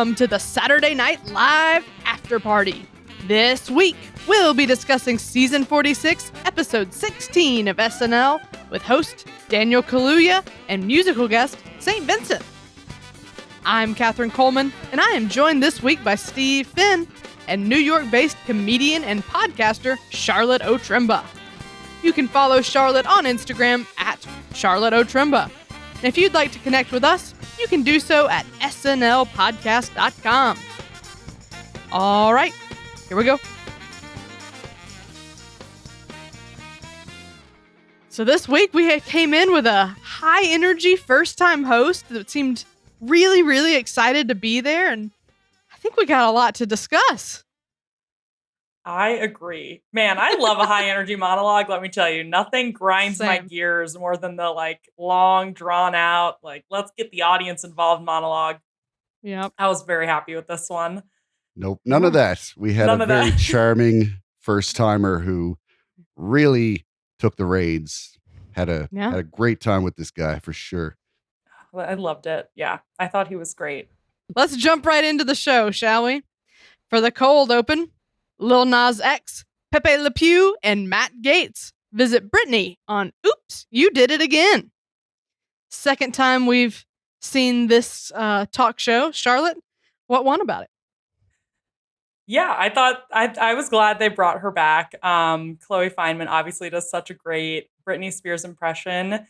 Welcome to the Saturday Night Live Afterparty. This week, we'll be discussing Season 46, Episode 16 of SNL with host Daniel Kaluuya and musical guest St. Vincent. I'm Katherine Coleman, and I am joined this week by Steve Finn and New York-based comedian and podcaster Charlotte Otremba. You can follow Charlotte on Instagram at Charlotte Otremba. And if you'd like to connect with us, you can do so at snlpodcast.com. All right, here we go. So this week we came in with a high-energy first-time host that seemed really, really excited to be there, and I think we got a lot to discuss. I agree. Man, I love a high energy monologue. Let me tell you, nothing grinds my Same. gears more than the long drawn out, let's get the audience involved monologue. Yep. I was very happy with this one. Nope, none of that. We had None a of very that. charming first timer who really took the reins. Had a great time with this guy for sure. I loved it. Yeah, I thought he was great. Let's jump right into the show, shall we? For the cold open, Lil Nas X, Pepe Le Pew, and Matt Gaetz visit Britney on Oops, You Did It Again. Second time we've seen this talk show. Charlotte, what won about it? Yeah, I thought I was glad they brought her back. Chloe Fineman obviously does such a great Britney Spears impression.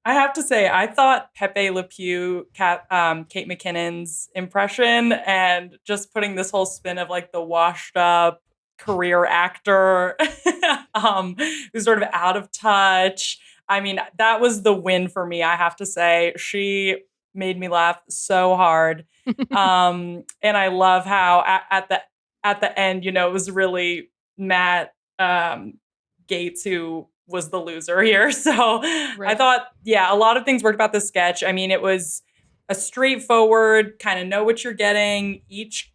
I have to say, I thought Pepe Le Pew, Kate McKinnon's impression, and just putting this whole spin of the washed up career actor who's sort of out of touch. I mean, that was the win for me, I have to say. She made me laugh so hard. And I love how at the end, it was really Matt Gaetz who was the loser here. So Right. I thought, a lot of things worked about this sketch. I mean, it was a straightforward kind of know what you're getting. Each,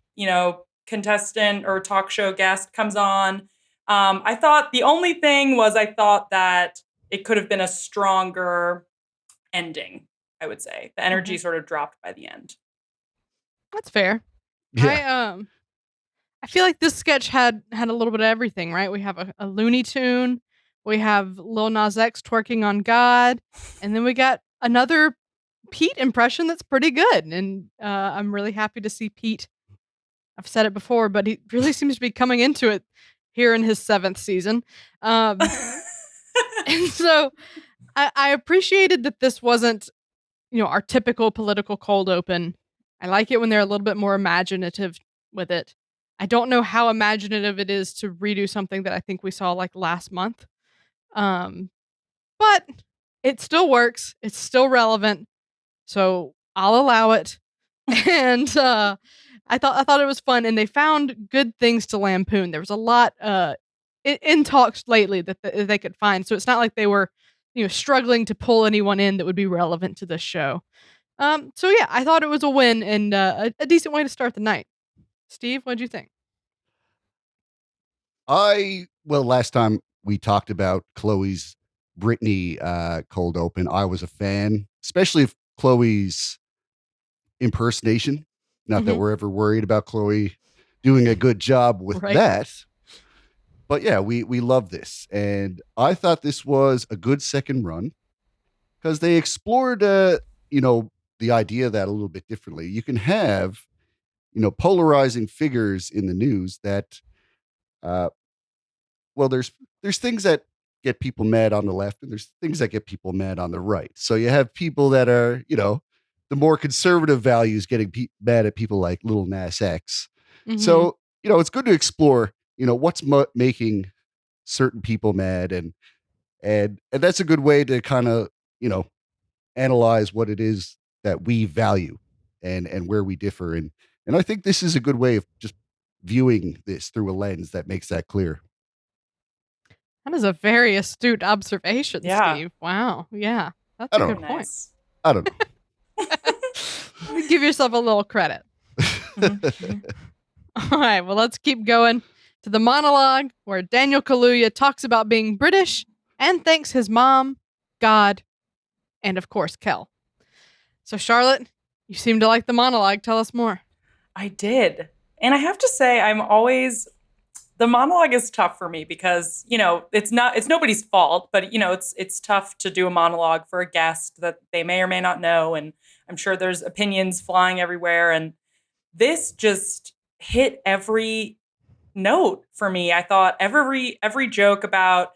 contestant or talk show guest comes on. I thought the only thing was I thought that it could have been a stronger ending, I would say. The energy sort of dropped by the end. That's fair. Yeah. I feel like this sketch had a little bit of everything, right? We have a Looney Tune, we have Lil Nas X twerking on God, and then we got another Pete impression that's pretty good. And I'm really happy to see Pete. I've said it before, but he really seems to be coming into it here in his 7th season. And so I appreciated that this wasn't, our typical political cold open. I like it when they're a little bit more imaginative with it. I don't know how imaginative it is to redo something that I think we saw last month. But it still works. It's still relevant. So I'll allow it. And I thought it was fun, and they found good things to lampoon. There was a lot in talks lately that they could find. So it's not like they were, struggling to pull anyone in that would be relevant to this show. So yeah, I thought it was a win and a decent way to start the night. Steve, what'd you think? Last time we talked about Chloe's Britney cold open, I was a fan, especially of Chloe's impersonation. Not that we're ever worried about Chloe doing a good job with that. But yeah, we love this. And I thought this was a good second run because they explored, the idea that a little bit differently. You can have, polarizing figures in the news that, there's things that get people mad on the left and there's things that get people mad on the right. So you have people that are, the more conservative values getting mad at people like Lil Nas X. Mm-hmm. So, it's good to explore, what's making certain people mad. And that's a good way to kind of, analyze what it is that we value and where we differ. And I think this is a good way of just viewing this through a lens that makes that clear. That is a very astute observation, Yeah. Steve. Wow. Yeah. That's a good point. Nice. I don't know. Give yourself a little credit. All right, well, let's keep going to the monologue where Daniel Kaluuya talks about being British and thanks his mom, God, and of course, Kel. So, Charlotte, You seem to like the monologue. Tell us more. I did. And I have to say, the monologue is tough for me because, it's nobody's fault, but it's tough to do a monologue for a guest that they may or may not know. And I'm sure there's opinions flying everywhere. And this just hit every note for me. I thought every joke about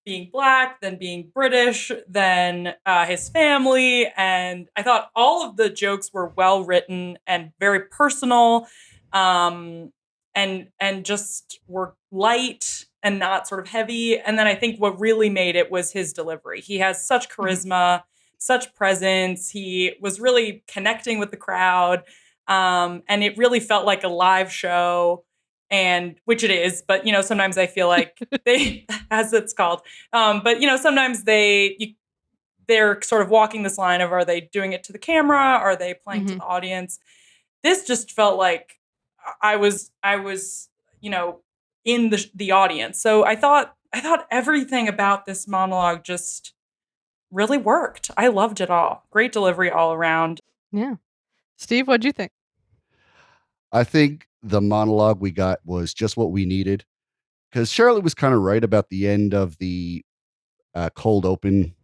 being black, then being British, then his family, and I thought all of the jokes were well written and very personal, um, and just were light and not sort of heavy. And then I think what really made it was his delivery. He has such Mhm. charisma, such presence. He was really connecting with the crowd, and it really felt like a live show, and which it is, but sometimes I feel like they as it's called, but sometimes they're sort of walking this line of, are they doing it to the camera, are they playing to Mhm. the audience? This just felt like I was in the audience. So I thought everything about this monologue just really worked. I loved it all. Great delivery all around. Yeah. Steve, what'd you think? I think the monologue we got was just what we needed because Charlotte was kind of right about the end of the cold open,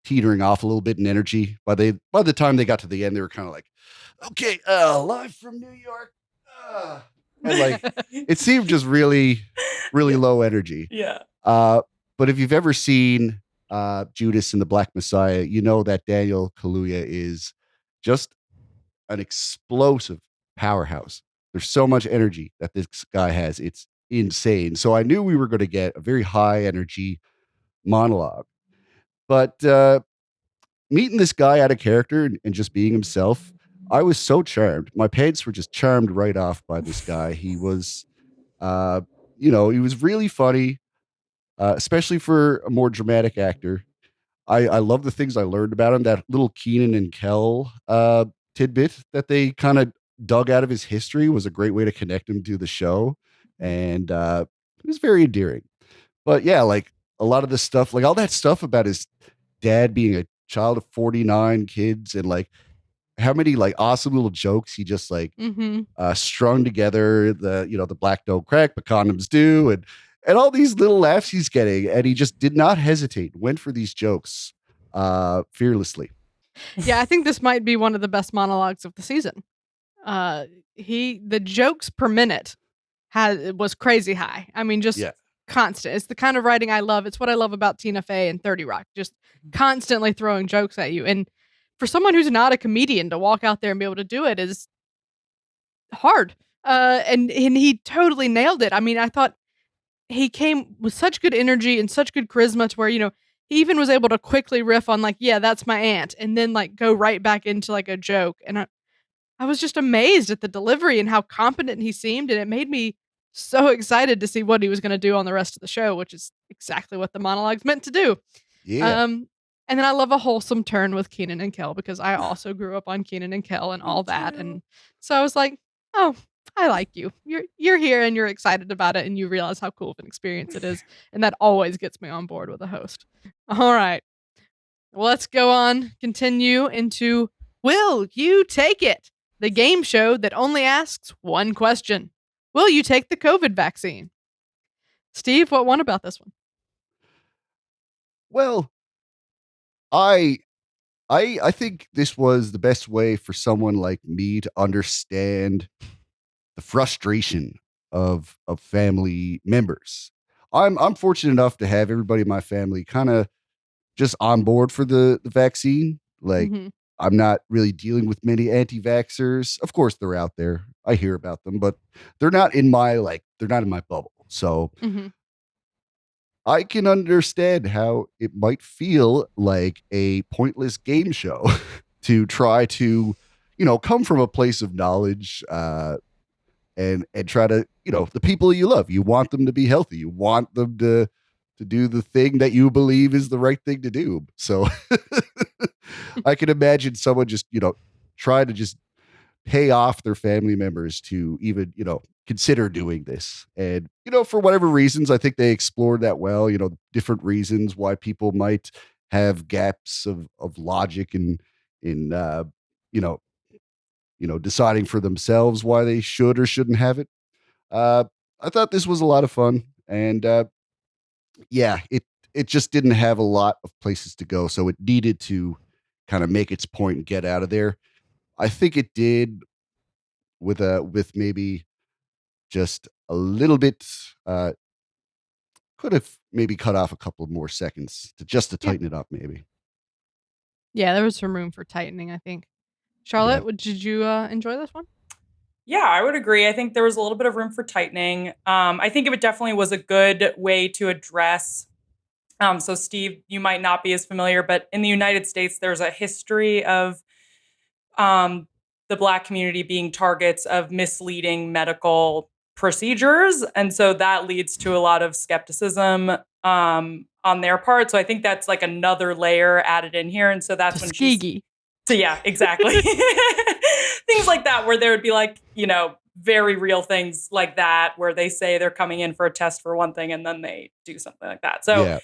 teetering off a little bit in energy. By the time they got to the end, they were kind of like, okay, live from New York. And like it seemed just really, really Yeah. low energy. Yeah. Uh, but if you've ever seen Judas and the Black Messiah, you know that Daniel Kaluuya is just an explosive powerhouse. There's so much energy that this guy has. It's insane. So I knew we were going to get a very high energy monologue. But meeting this guy out of character and just being himself, I was so charmed. My parents were just charmed right off by this guy. He was, uh, he was really funny, especially for a more dramatic actor. I love the things I learned about him. That little Keenan and Kel tidbit that they kind of dug out of his history was a great way to connect him to the show, and it was very endearing. But yeah, like a lot of the stuff, like all that stuff about his dad being a child of 49 kids, and like how many like awesome little jokes he just like Mhm. strung together. The black don't crack, but condoms do, and all these little laughs he's getting, and he just did not hesitate. Went for these jokes fearlessly. Yeah, I think this might be one of the best monologues of the season. Uh, the jokes per minute was crazy high. I mean, just Yeah, constant. It's the kind of writing I love. It's what I love about Tina Fey and 30 Rock, just constantly throwing jokes at you. And for someone who's not a comedian to walk out there and be able to do it is hard. And he totally nailed it. I mean, I thought he came with such good energy and such good charisma to where, he even was able to quickly riff on like, yeah, that's my aunt, and then like go right back into like a joke. And I was just amazed at the delivery and how competent he seemed, and it made me so excited to see what he was gonna do on the rest of the show, which is exactly what the monologue's meant to do. yeah, Um, and then I love a wholesome turn with Keenan and Kel because I also grew up on Keenan and Kel and Me all that, too. and so I was like, "Oh, I like you. You're here and you're excited about it, and you realize how cool of an experience it is," and that always gets me on board with a host. All right, let's go on, continue into Will You Take It? The game show that only asks one question. Will you take the COVID vaccine? Steve, what won about this one? well, I I think this was the best way for someone like me to understand the frustration of family members. I'm fortunate enough to have everybody in my family kind of just on board for the vaccine. Like Mhm. I'm not really dealing with many anti-vaxxers. Of course they're out there. I hear about them, but they're not in my bubble. So Mhm. I can understand how it might feel like a pointless game show to try to, come from a place of knowledge, and try to, the people you love, you want them to be healthy. You want them to do the thing that you believe is the right thing to do. So I can imagine someone just, try to just pay off their family members to even, consider doing this. And, for whatever reasons, I think they explored that well, different reasons why people might have gaps of logic in, you know, deciding for themselves why they should or shouldn't have it. I thought this was a lot of fun, and yeah, it just didn't have a lot of places to go, so it needed to kind of make its point and get out of there. I think it did with maybe just a little bit. Could have maybe cut off a couple more seconds to Yeah. tighten it up, maybe. Yeah, there was some room for tightening, I think. Charlotte, did you enjoy this one? Yeah, I would agree. I think there was a little bit of room for tightening. I think it definitely was a good way to address. So, Steve, you might not be as familiar, but in the United States, there's a history of the Black community being targets of misleading medical procedures. And so that leads to a lot of skepticism on their part. So I think that's like another layer added in here. And so that's when she's. So yeah, exactly. Things like that, where there would be like, very real things like that, where they say they're coming in for a test for one thing and then they do something like that. So,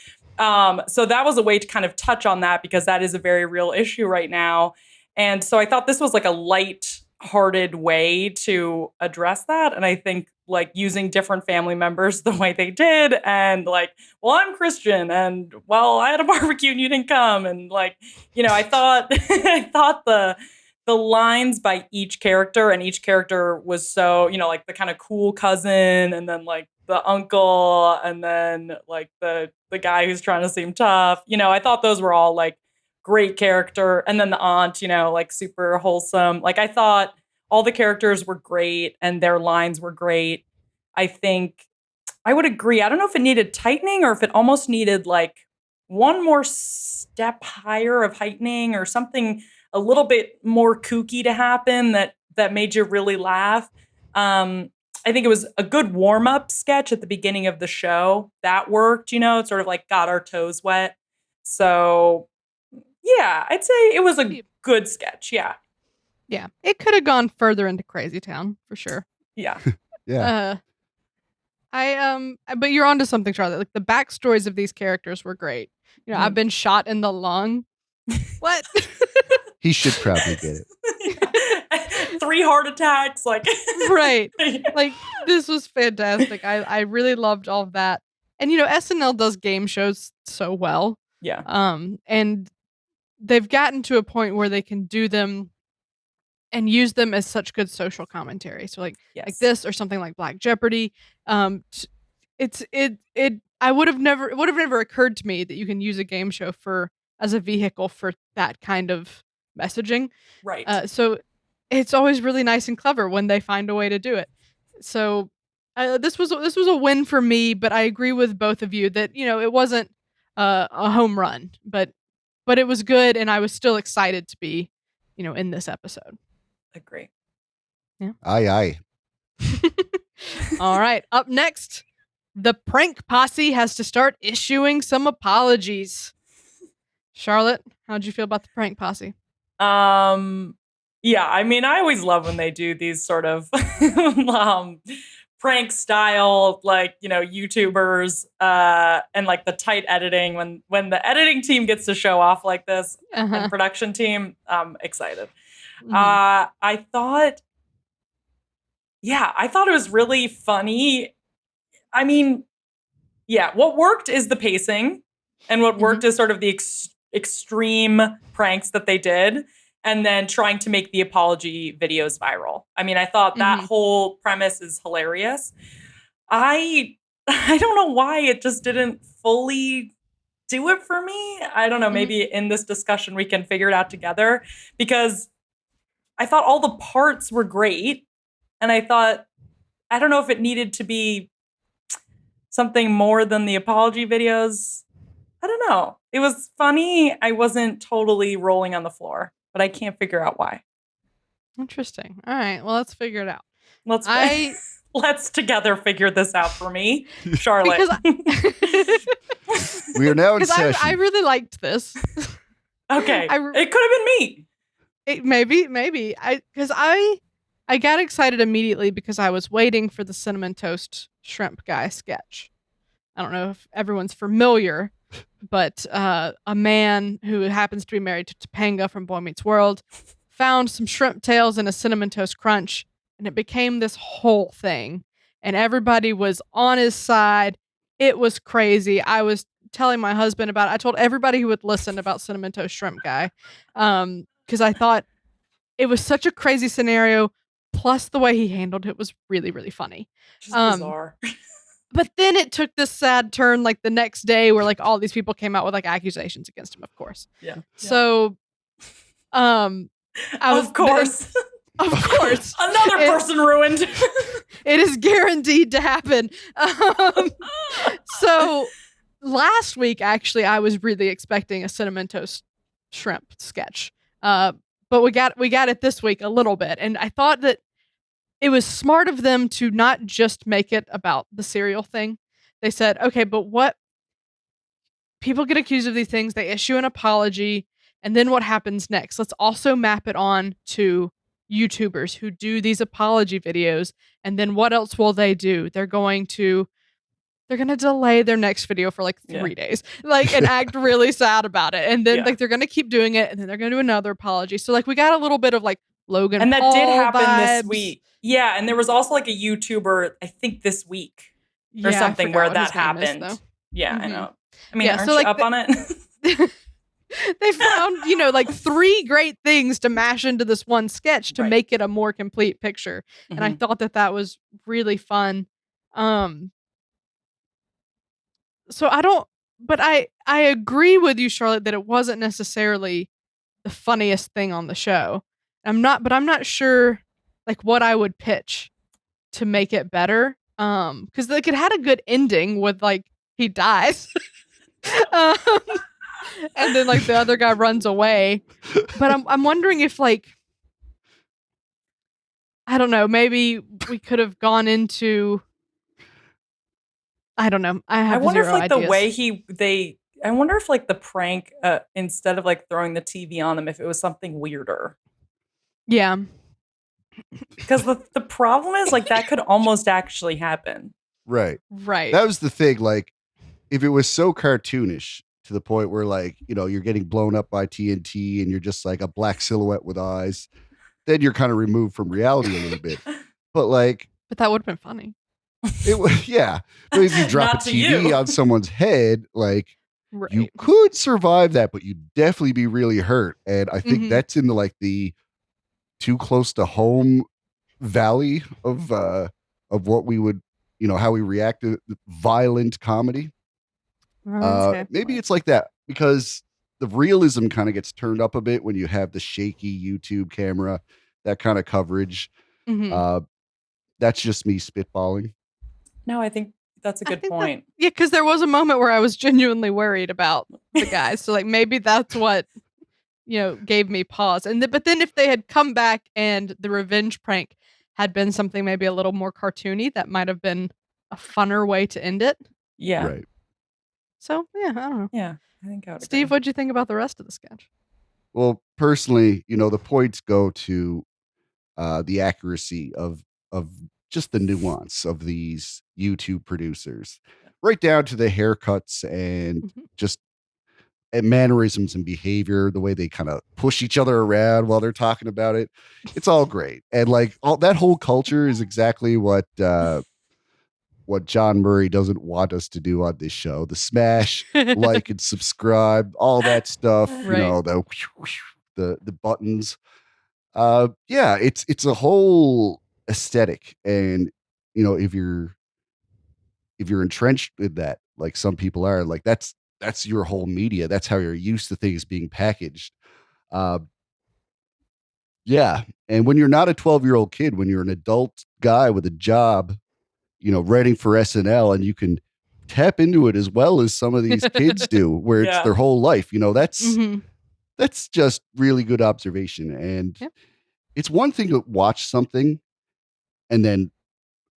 so that was a way to kind of touch on that, because that is a very real issue right now. And so I thought this was like a light-hearted way to address that. And I think like using different family members the way they did, and like, well, I'm Christian, and well, I had a barbecue and you didn't come, and like, I thought the lines by each character, and each character was so, like the kind of cool cousin, and then like the uncle, and then like the guy who's trying to seem tough. I thought those were all like great character, and then the aunt, like super wholesome. Like I thought all the characters were great and their lines were great. I think I would agree. I don't know if it needed tightening or if it almost needed like one more step higher of heightening, or something a little bit more kooky to happen that made you really laugh. I think it was a good warm-up sketch at the beginning of the show. That worked, it sort of like got our toes wet. So yeah, I'd say it was a good sketch. Yeah. Yeah. It could have gone further into Crazy Town for sure. Yeah. Yeah. But you're onto something, Charlotte. Like the backstories of these characters were great. I've been shot in the lung. What? He should probably get it. 3 heart attacks, like right. Like this was fantastic. I really loved all of that. And SNL does game shows so well. Yeah. And they've gotten to a point where they can do them and use them as such good social commentary. So like this, or something like Black Jeopardy. It would have never occurred to me that you can use a game show as a vehicle for that kind of messaging. Right. So it's always really nice and clever when they find a way to do it. So this was a win for me, but I agree with both of you that it wasn't a home run, but it was good, and I was still excited to be in this episode. Agree. Yeah. Aye. All right. Up next, the Prank Posse has to start issuing some apologies. Charlotte, how'd you feel about the Prank Posse? Yeah, I mean, I always love when they do these sort of prank style, like, YouTubers, and like the tight editing, when the editing team gets to show off like this, and production team, I'm excited. Mm-hmm. I thought it was really funny. I mean, yeah, what worked is the pacing, and what worked is sort of the extreme pranks that they did, and then trying to make the apology videos viral. I mean, I thought that whole premise is hilarious. I don't know why it just didn't fully do it for me. I don't know, maybe in this discussion we can figure it out together, because I thought all the parts were great, and I don't know if it needed to be something more than the apology videos. I don't know. It was funny. I wasn't totally rolling on the floor, but I can't figure out why. Interesting. All right. Well, let's figure it out. Let's together figure this out for me, Charlotte. We are now in session. I really liked this. Okay. It could have been me. Maybe. Because I got excited immediately because I was waiting for the cinnamon toast shrimp guy sketch. I don't know if everyone's familiar, but a man who happens to be married to Topanga from Boy Meets World found some shrimp tails and a cinnamon toast crunch, and it became this whole thing. And everybody was on his side. It was crazy. I was telling my husband about it. I told everybody who would listen about Cinnamon Toast Shrimp Guy, because I thought it was such a crazy scenario. Plus, the way he handled it was really, really funny. Just bizarre. But then it took this sad turn, like the next day, where like all these people came out with like accusations against him. Of course. Yeah. So, Of course. Of course. Another person ruined. It is guaranteed to happen. So last week, actually, I was really expecting a cinnamon toast shrimp sketch. But we got it this week a little bit. And I thought that it was smart of them to not just make it about the cereal thing. They said, okay, but what people get accused of these things, they issue an apology, and then what happens next? Let's also map it on to YouTubers who do these apology videos, and then what else will they do? They're going to delay their next video for like 3 days, like, and act really sad about it, and then like they're gonna keep doing it, and then they're gonna do another apology. So like we got a little bit of like Logan and that Paul did happen vibes. this week. Yeah, and there was also like a YouTuber, I think this week or something where that happened. I know. I mean, aren't you up on it? They found, like 3 great things to mash into this one sketch to make it a more complete picture. And I thought that was really fun. So I agree with you, Charlotte, that it wasn't necessarily the funniest thing on the show. I'm not sure like what I would pitch to make it better. Because like it had a good ending with like he dies. And then like the other guy runs away. But I'm wondering if like I don't know, maybe we could have gone into I don't know. I wonder if like ideas. the way I wonder if like the prank instead of like throwing the TV on them, if it was something weirder. Yeah. Because the problem is like that could almost actually happen. Right. Right. That was the thing. Like, if it was so cartoonish to the point where like, you're getting blown up by TNT and you're just like a black silhouette with eyes, then you're kind of removed from reality a little bit. But that would have been funny. It was, yeah. But if you drop a TV on someone's head, like you could survive that, but you'd definitely be really hurt. And I think that's in the too close to home valley of what we would, how we react to violent comedy. Maybe it's like that because the realism kind of gets turned up a bit when you have the shaky YouTube camera, that kind of coverage. That's just me spitballing. No, I think that's a good point. Because there was a moment where I was genuinely worried about the guys. So like maybe that's what gave me pause. But then if they had come back and the revenge prank had been something maybe a little more cartoony, that might have been a funner way to end it. Yeah. Right. So yeah, I don't know. Yeah, I think I would Steve, agree. what'd you think about the rest of the sketch? Well, personally, the points go to the accuracy of just the nuance of these YouTube producers, right down to the haircuts and just mannerisms and behavior, the way they kind of push each other around while they're talking about it. It's all great. And like all that whole culture is exactly what John Murray doesn't want us to do on this show. The smash, like and subscribe, all that stuff, Right. the buttons. Yeah, it's a whole aesthetic. And if you're entrenched in that, like some people are, like that's your whole media. That's how you're used to things being packaged. Yeah. And when you're not a 12-year-old kid, when you're an adult guy with a job, writing for SNL, and you can tap into it as well as some of these kids do, where it's their whole life, that's just really good observation. And it's one thing to watch something and then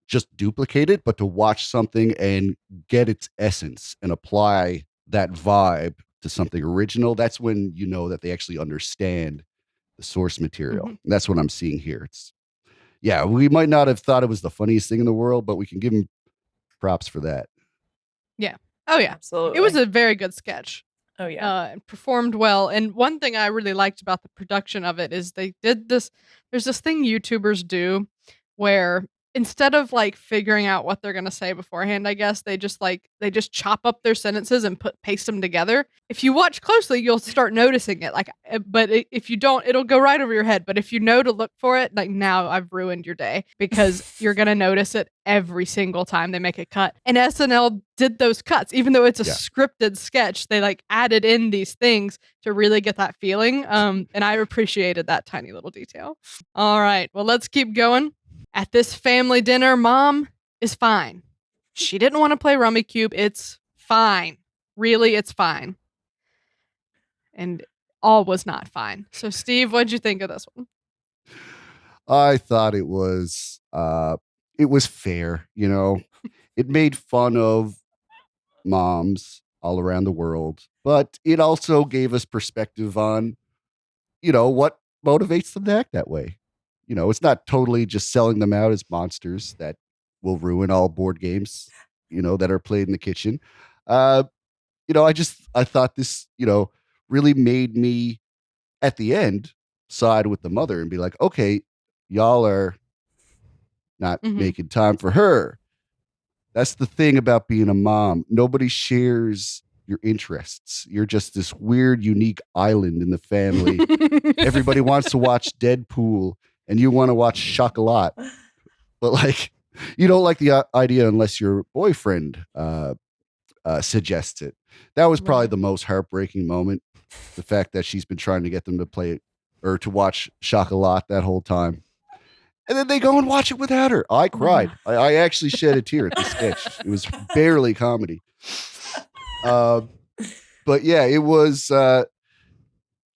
just duplicate it, but to watch something and get its essence and apply that vibe to something original, that's when you know that they actually understand the source material. And that's what I'm seeing here. We might not have thought it was the funniest thing in the world, but we can give them props for that. Yeah. Oh yeah. Absolutely. It was a very good sketch. Oh yeah. and performed well. And one thing I really liked about the production of it is they did this. There's this thing YouTubers do where instead of like figuring out what they're gonna say beforehand, I guess they just chop up their sentences and paste them together. If you watch closely, you'll start noticing it. If you don't, it'll go right over your head. But if you know to look for it, like now I've ruined your day because you're gonna notice it every single time they make a cut. And SNL did those cuts, even though it's a scripted sketch. They like added in these things to really get that feeling. And I appreciated that tiny little detail. All right, well, let's keep going. At this family dinner, Mom is fine. She didn't want to play Rummy Cube. It's fine. Really, it's fine. And all was not fine. So, Steve, what'd you think of this one? I thought it was fair, you know. It made fun of moms all around the world, but it also gave us perspective on, what motivates them to act that way. It's not totally just selling them out as monsters that will ruin all board games, that are played in the kitchen. I thought this, really made me at the end side with the mother and be like, okay, y'all are not making time for her. That's the thing about being a mom. Nobody shares your interests. You're just this weird, unique island in the family. Everybody wants to watch Deadpool and you want to watch Chocolat. But like, you don't like the idea unless your boyfriend suggests it. That was probably the most heartbreaking moment. The fact that she's been trying to get them to play or to watch Chocolat that whole time. And then they go and watch it without her. I cried. I actually shed a tear at the sketch. It was barely comedy. But yeah, it was,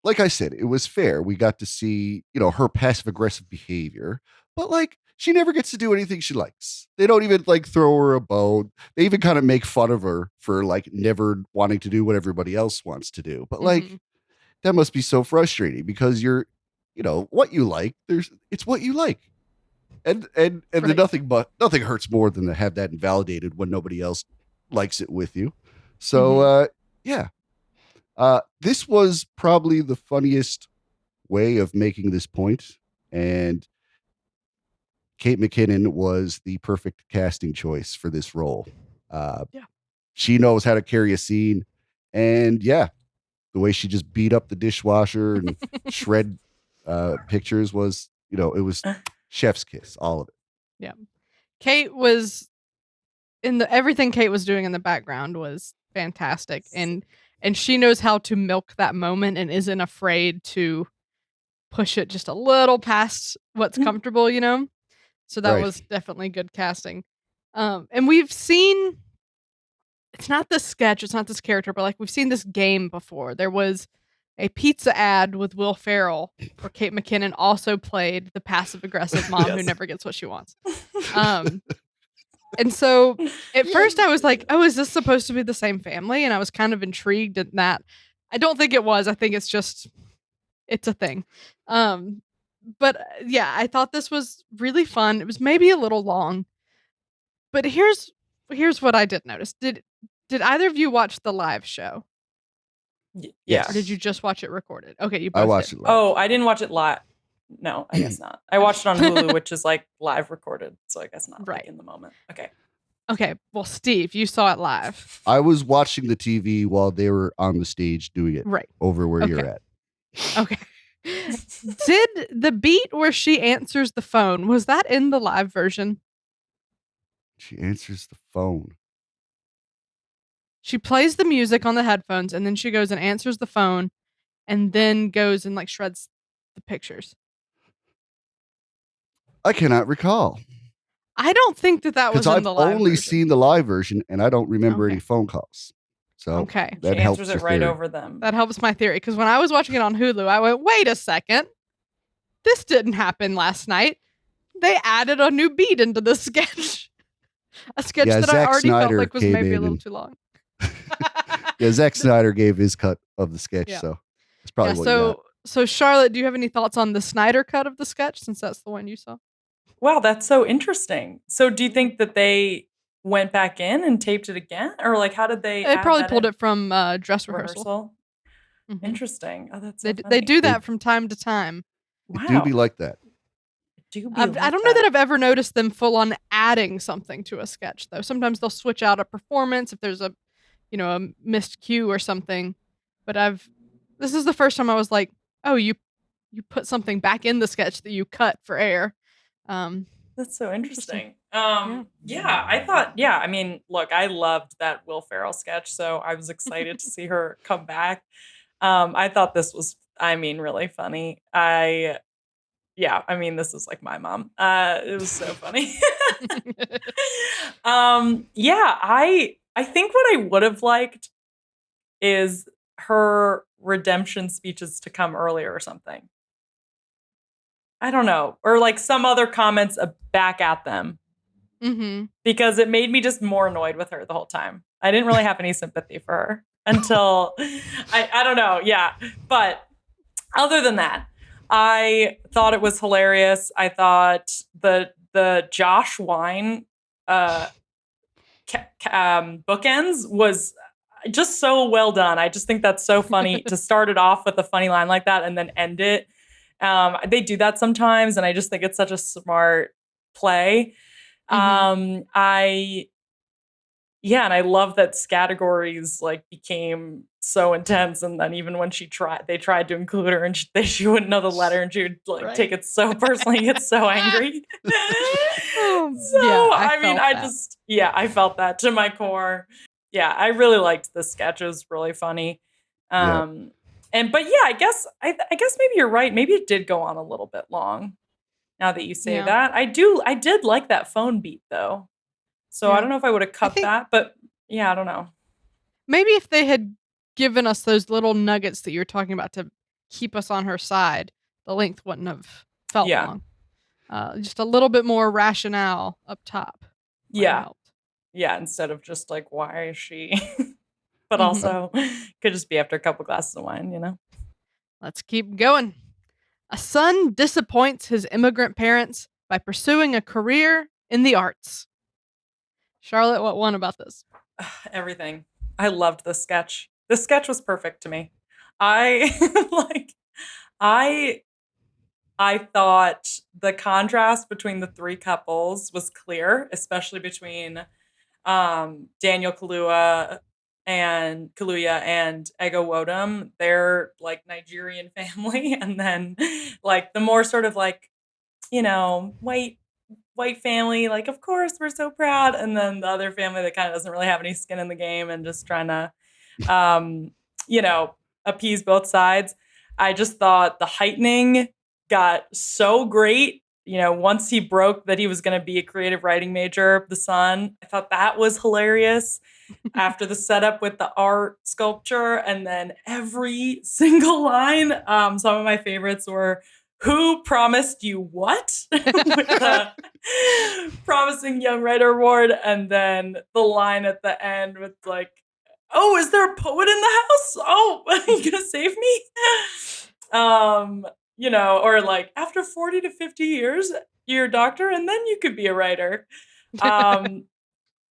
like I said, it was fair. We got to see, her passive aggressive behavior, but like she never gets to do anything she likes. They don't even like throw her a bone. They even kind of make fun of her for like never wanting to do what everybody else wants to do. But like, that must be so frustrating because you're, what you like, it's what you like. And nothing hurts more than to have that invalidated when nobody else likes it with you. So yeah. This was probably the funniest way of making this point, and Kate McKinnon was the perfect casting choice for this role. She knows how to carry a scene, and the way she just beat up the dishwasher and shred pictures was, it was chef's kiss, all of it. Yeah. Kate was everything Kate was doing in the background was fantastic. And she knows how to milk that moment and isn't afraid to push it just a little past what's comfortable, So that was definitely good casting. And we've seen, it's not this sketch, it's not this character, but like we've seen this game before. There was a pizza ad with Will Ferrell where Kate McKinnon also played the passive aggressive mom who never gets what she wants. And so at first I was like, oh, is this supposed to be the same family? And I was kind of intrigued in that. I don't think it was. I think it's a thing. But yeah, I thought this was really fun. It was maybe a little long. But here's what I did notice. Did either of you watch the live show? Yeah. Or did you just watch it recorded? Okay, you both I watched did. it live. Oh, I didn't watch it live. No, I guess not. I watched it on Hulu, which is like live recorded. So I guess not like in the moment. Okay. Okay. Well, Steve, you saw it live. I was watching the TV while they were on the stage doing it over where you're at. Okay. Did the beat where she answers the phone, was that in the live version? She answers the phone. She plays the music on the headphones and then she goes and answers the phone and then goes and like shreds the pictures. I cannot recall. I don't think that was in the live I've only version. seen the live version and I don't remember any phone calls. So that she answers it right over them. That helps my theory because when I was watching it on Hulu, I went, wait a second. This didn't happen last night. They added a new beat into the sketch. A sketch that Zack I already Snyder felt like was maybe a little and- too long. Zack Snyder gave his cut of the sketch, so that's probably what you got. So Charlotte, do you have any thoughts on the Snyder cut of the sketch since that's the one you saw? Wow, that's so interesting. So do you think that they went back in and taped it again, or like how did they? They add probably that pulled in? it from dress rehearsal. Interesting. Oh, that's so They funny. do They, that from time to time. it do be Wow. like that. Do be I like don't know that that. I've ever noticed them full on adding something to a sketch though. Sometimes they'll switch out a performance if there's a missed cue or something. But this is the first time I was like, oh, you put something back in the sketch that you cut for air. That's so Interesting. interesting. Yeah. Yeah, I thought, yeah, I mean, look, I loved that Will Ferrell sketch, so I was excited to see her come back. I thought this was, I mean, really funny. I mean, this is like my mom. It was so funny. Yeah, I think what I would have liked is her redemption speeches to come earlier or something. I don't know, or like some other comments back at them. Mm-hmm. Because it made me just more annoyed with her the whole time. I didn't really have any sympathy for her until I don't know. Yeah. But other than that, I thought it was hilarious. I thought the Josh Wine bookends was just so well done. I just think that's so funny to start it off with a funny line like that and then end it. They do that sometimes, and I just think it's such a smart play. Mm-hmm. And I love that categories like became so intense, and then even when they tried to include her, and she wouldn't know the letter, and she would like take it so personally, get so angry. Yeah, I mean, I felt that to my core. Yeah, I really liked the sketch. It was really funny. Yeah. But yeah, I guess maybe you're right. Maybe it did go on a little bit long. Now that you say Yeah. that, I did like that phone beat though. So I Yeah. don't know if I would have cut think that, but yeah, I don't know. maybe if they had given us those little nuggets that you're talking about to keep us on her side, the length wouldn't have felt Yeah. long. Just a little bit more rationale up top might have Yeah. helped. Yeah, instead of just like, why is she? But Mhm. also could just be after a couple glasses of wine, you know? Let's keep going. A son disappoints his immigrant parents by pursuing a career in the arts. Charlotte, what won about this? Everything. I loved this sketch. This sketch was perfect to me. I like I I thought the contrast between the three couples was clear, especially between Daniel Kaluuya and Ego Wodum. They're like Nigerian family, and then like the more sort of like, white family, like of course we're so proud, and then the other family that kind of doesn't really have any skin in the game and just trying to um, you know, appease both sides. I just thought the heightening got so great. Once he broke that he was going to be a creative writing major, the son, I thought that was hilarious. After the setup with the art sculpture, and then every single line, some of my favorites were, "Who promised you what?" with the promising young writer award, and then the line at the end with like, "Oh, is there a poet in the house? Oh, are you gonna save me?" Or like, after 40 to 50 years, you're a doctor, and then you could be a writer. Um,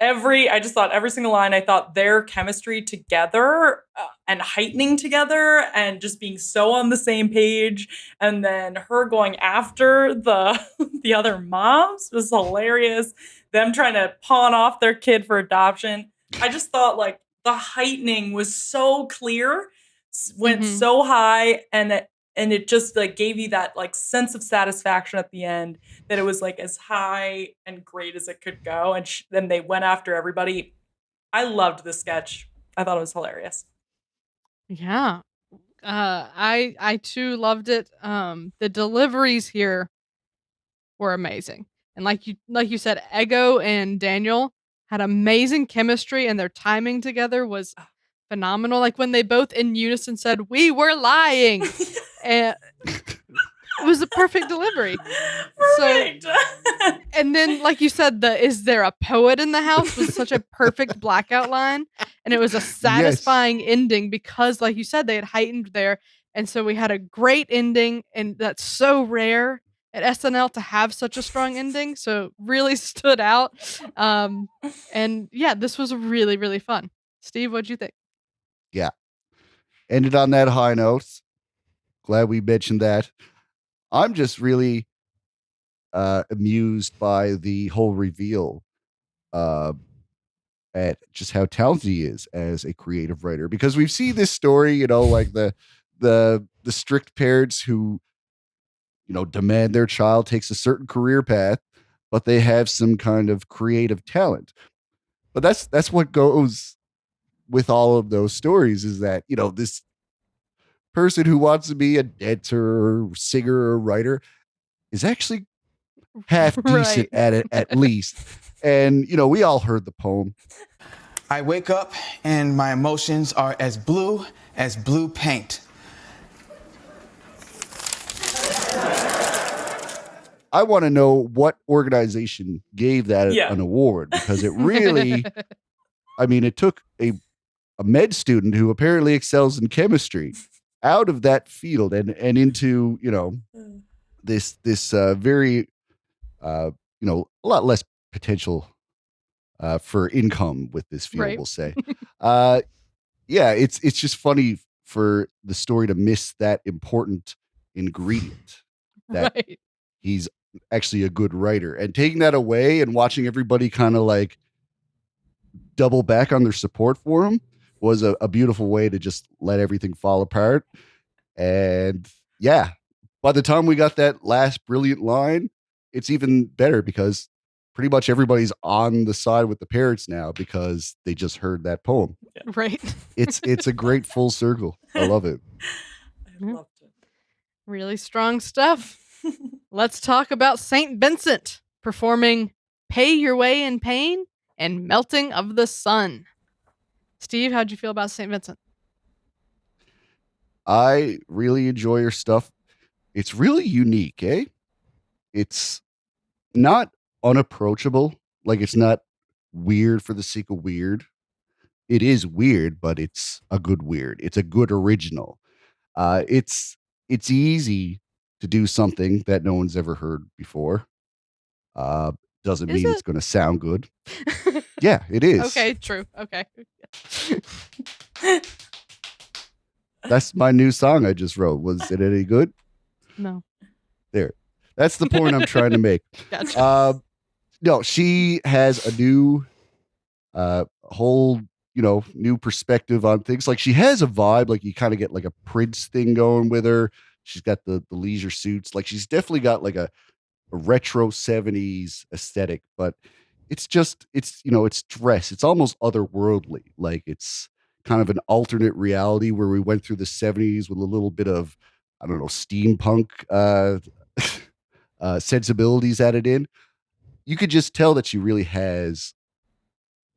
I just thought every single line, I thought their chemistry together and heightening together and just being so on the same page, and then her going after the the other moms was hilarious. Them trying to pawn off their kid for adoption. I just thought like the heightening was so clear, went Mhm. so high, and it just like gave you that like sense of satisfaction at the end, that it was like as high and great as it could go. And then they went after everybody. I loved this sketch. I thought it was hilarious. Yeah. I too loved it. The deliveries here were amazing. And like you said, Ego and Daniel had amazing chemistry and their timing together was phenomenal. Like when they both in unison said, "We were lying." And it was a perfect delivery. Perfect. So and then like you said, the "is there a poet in the house" was such a perfect blackout line. And it was a Yes. satisfying ending because like you said, they had heightened there. And so we had a great ending, and that's so rare at SNL to have such a strong ending, so really stood out. And yeah, this was really, really fun. Steve, what'd you think? Yeah. Ended on that high note. Glad we mentioned that. I'm just really amused by the whole reveal uh, at just how talented he is as a creative writer, because we've seen this story, like the strict parents who demand their child takes a certain career path, but they have some kind of creative talent. But that's what goes with all of those stories, is that this person who wants to be a dancer or singer or writer is actually half decent Right. at it, at least. And we all heard the poem. I wake up and my emotions are as blue paint. I want to know what organization gave that Yeah. an award, because it really, I mean, it took a med student who apparently excels in chemistry out of that field and into, this very, a lot less potential for income with this field, Right. we'll say. Yeah, it's just funny for the story to miss that important ingredient, that Right. he's actually a good writer, and taking that away and watching everybody kind of like double back on their support for him was a beautiful way to just let everything fall apart. And yeah, by the time we got that last brilliant line, it's even better, because pretty much everybody's on the side with the parents now because they just heard that poem. Right. It's a great full circle. I love it. I loved it. Really strong stuff. Let's talk about St. Vincent performing Pay Your Way in Pain and Melting of the Sun. Steve, how'd you feel about St. Vincent? I really enjoy your stuff. It's really unique, eh? It's not unapproachable. Like, it's not weird for the sake of weird. It is weird, but it's a good weird. It's a good original. It's easy to do something that no one's ever heard before. Doesn't Is mean it's it? going to sound good. Yeah, it is. Okay, true. Okay. That's my new song I just wrote. Was it any good? No. There. That's the point I'm trying to make. Gotcha. No, she has a new whole, new perspective on things. Like, she has a vibe, like you kind of get like a Prince thing going with her. She's got the leisure suits. Like, she's definitely got like a retro 70s aesthetic, but it's dress. It's almost otherworldly. Like, it's kind of an alternate reality where we went through the 70s with a little bit of, I don't know, steampunk sensibilities added in. You could just tell that she really has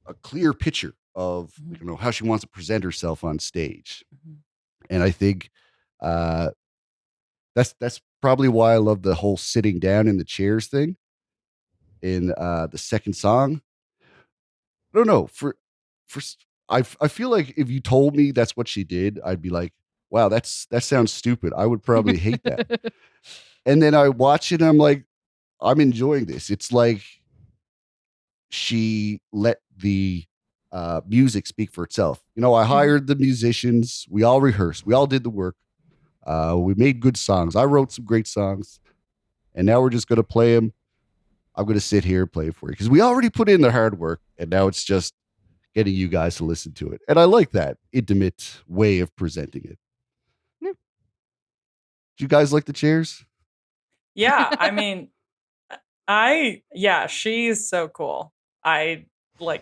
a clear picture of how she wants to present herself on stage. And I think that's probably why I love the whole sitting down in the chairs thing in the second song. I don't know, I feel like if you told me that's what she did, I'd be like, wow, that sounds stupid. I would probably hate that. And then I watch it and I'm like, I'm enjoying this. It's like she let the music speak for itself. I hired the musicians. We all rehearsed. We all did the work. We made good songs. I wrote some great songs. And now we're just going to play them. I'm going to sit here and play it for you, because we already put in the hard work. And now it's just getting you guys to listen to it. And I like that intimate way of presenting it. Yeah. Do you guys like the chairs? Yeah, I mean, she's so cool. I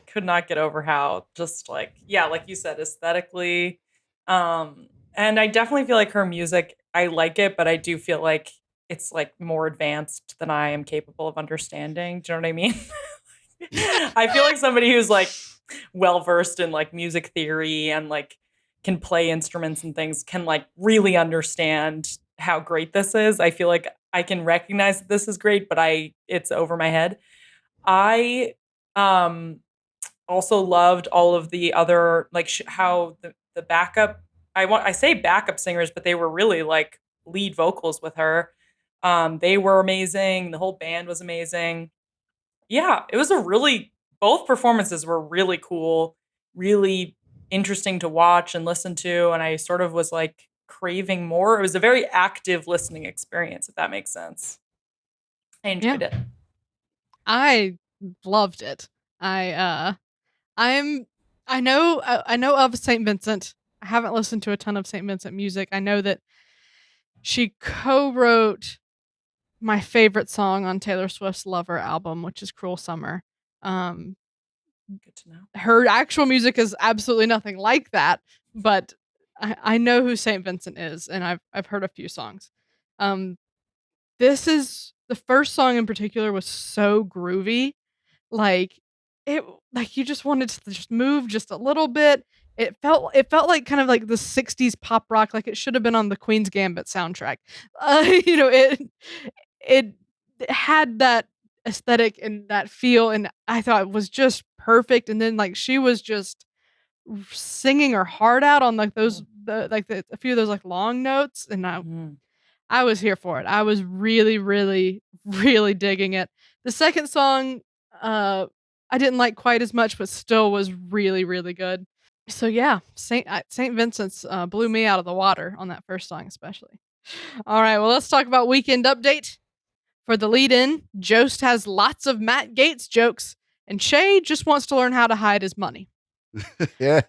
could not get over how just like you said, aesthetically. And I definitely feel like her music, I like it, but I do feel like it's like more advanced than I am capable of understanding. Do you know what I mean? I feel like somebody who's like well versed in like music theory and like can play instruments and things can like really understand how great this is. I feel like I can recognize that this is great, but it's over my head. I also loved all of the other like how the backup, I say backup singers, but they were really like lead vocals with her. They were amazing. The whole band was amazing. Yeah, it was both performances were really cool, really interesting to watch and listen to. And I sort of was like craving more. It was a very active listening experience, if that makes sense. I enjoyed it. I loved it. I know of St. Vincent. I haven't listened to a ton of St. Vincent music. I know that she co-wrote my favorite song on Taylor Swift's Lover album, which is Cruel Summer. Good to know. Her actual music is absolutely nothing like that, but I know who St. Vincent is, and I've heard a few songs. This is the first song in particular was so groovy. Like like you just wanted to just move just a little bit. It felt like kind of like the 60s pop rock, like it should have been on the Queen's Gambit soundtrack. It had that aesthetic and that feel, and I thought it was just perfect. And then like she was just singing her heart out on like a few of those like long notes, and I was here for it. I was really, really, really digging it. The second song, I didn't like quite as much, but still was really, really good. So yeah, Saint Vincent's blew me out of the water on that first song, especially. All right, well, let's talk about Weekend Update. For the lead-in, Jost has lots of Matt Gaetz jokes, and Shay just wants to learn how to hide his money. Yeah.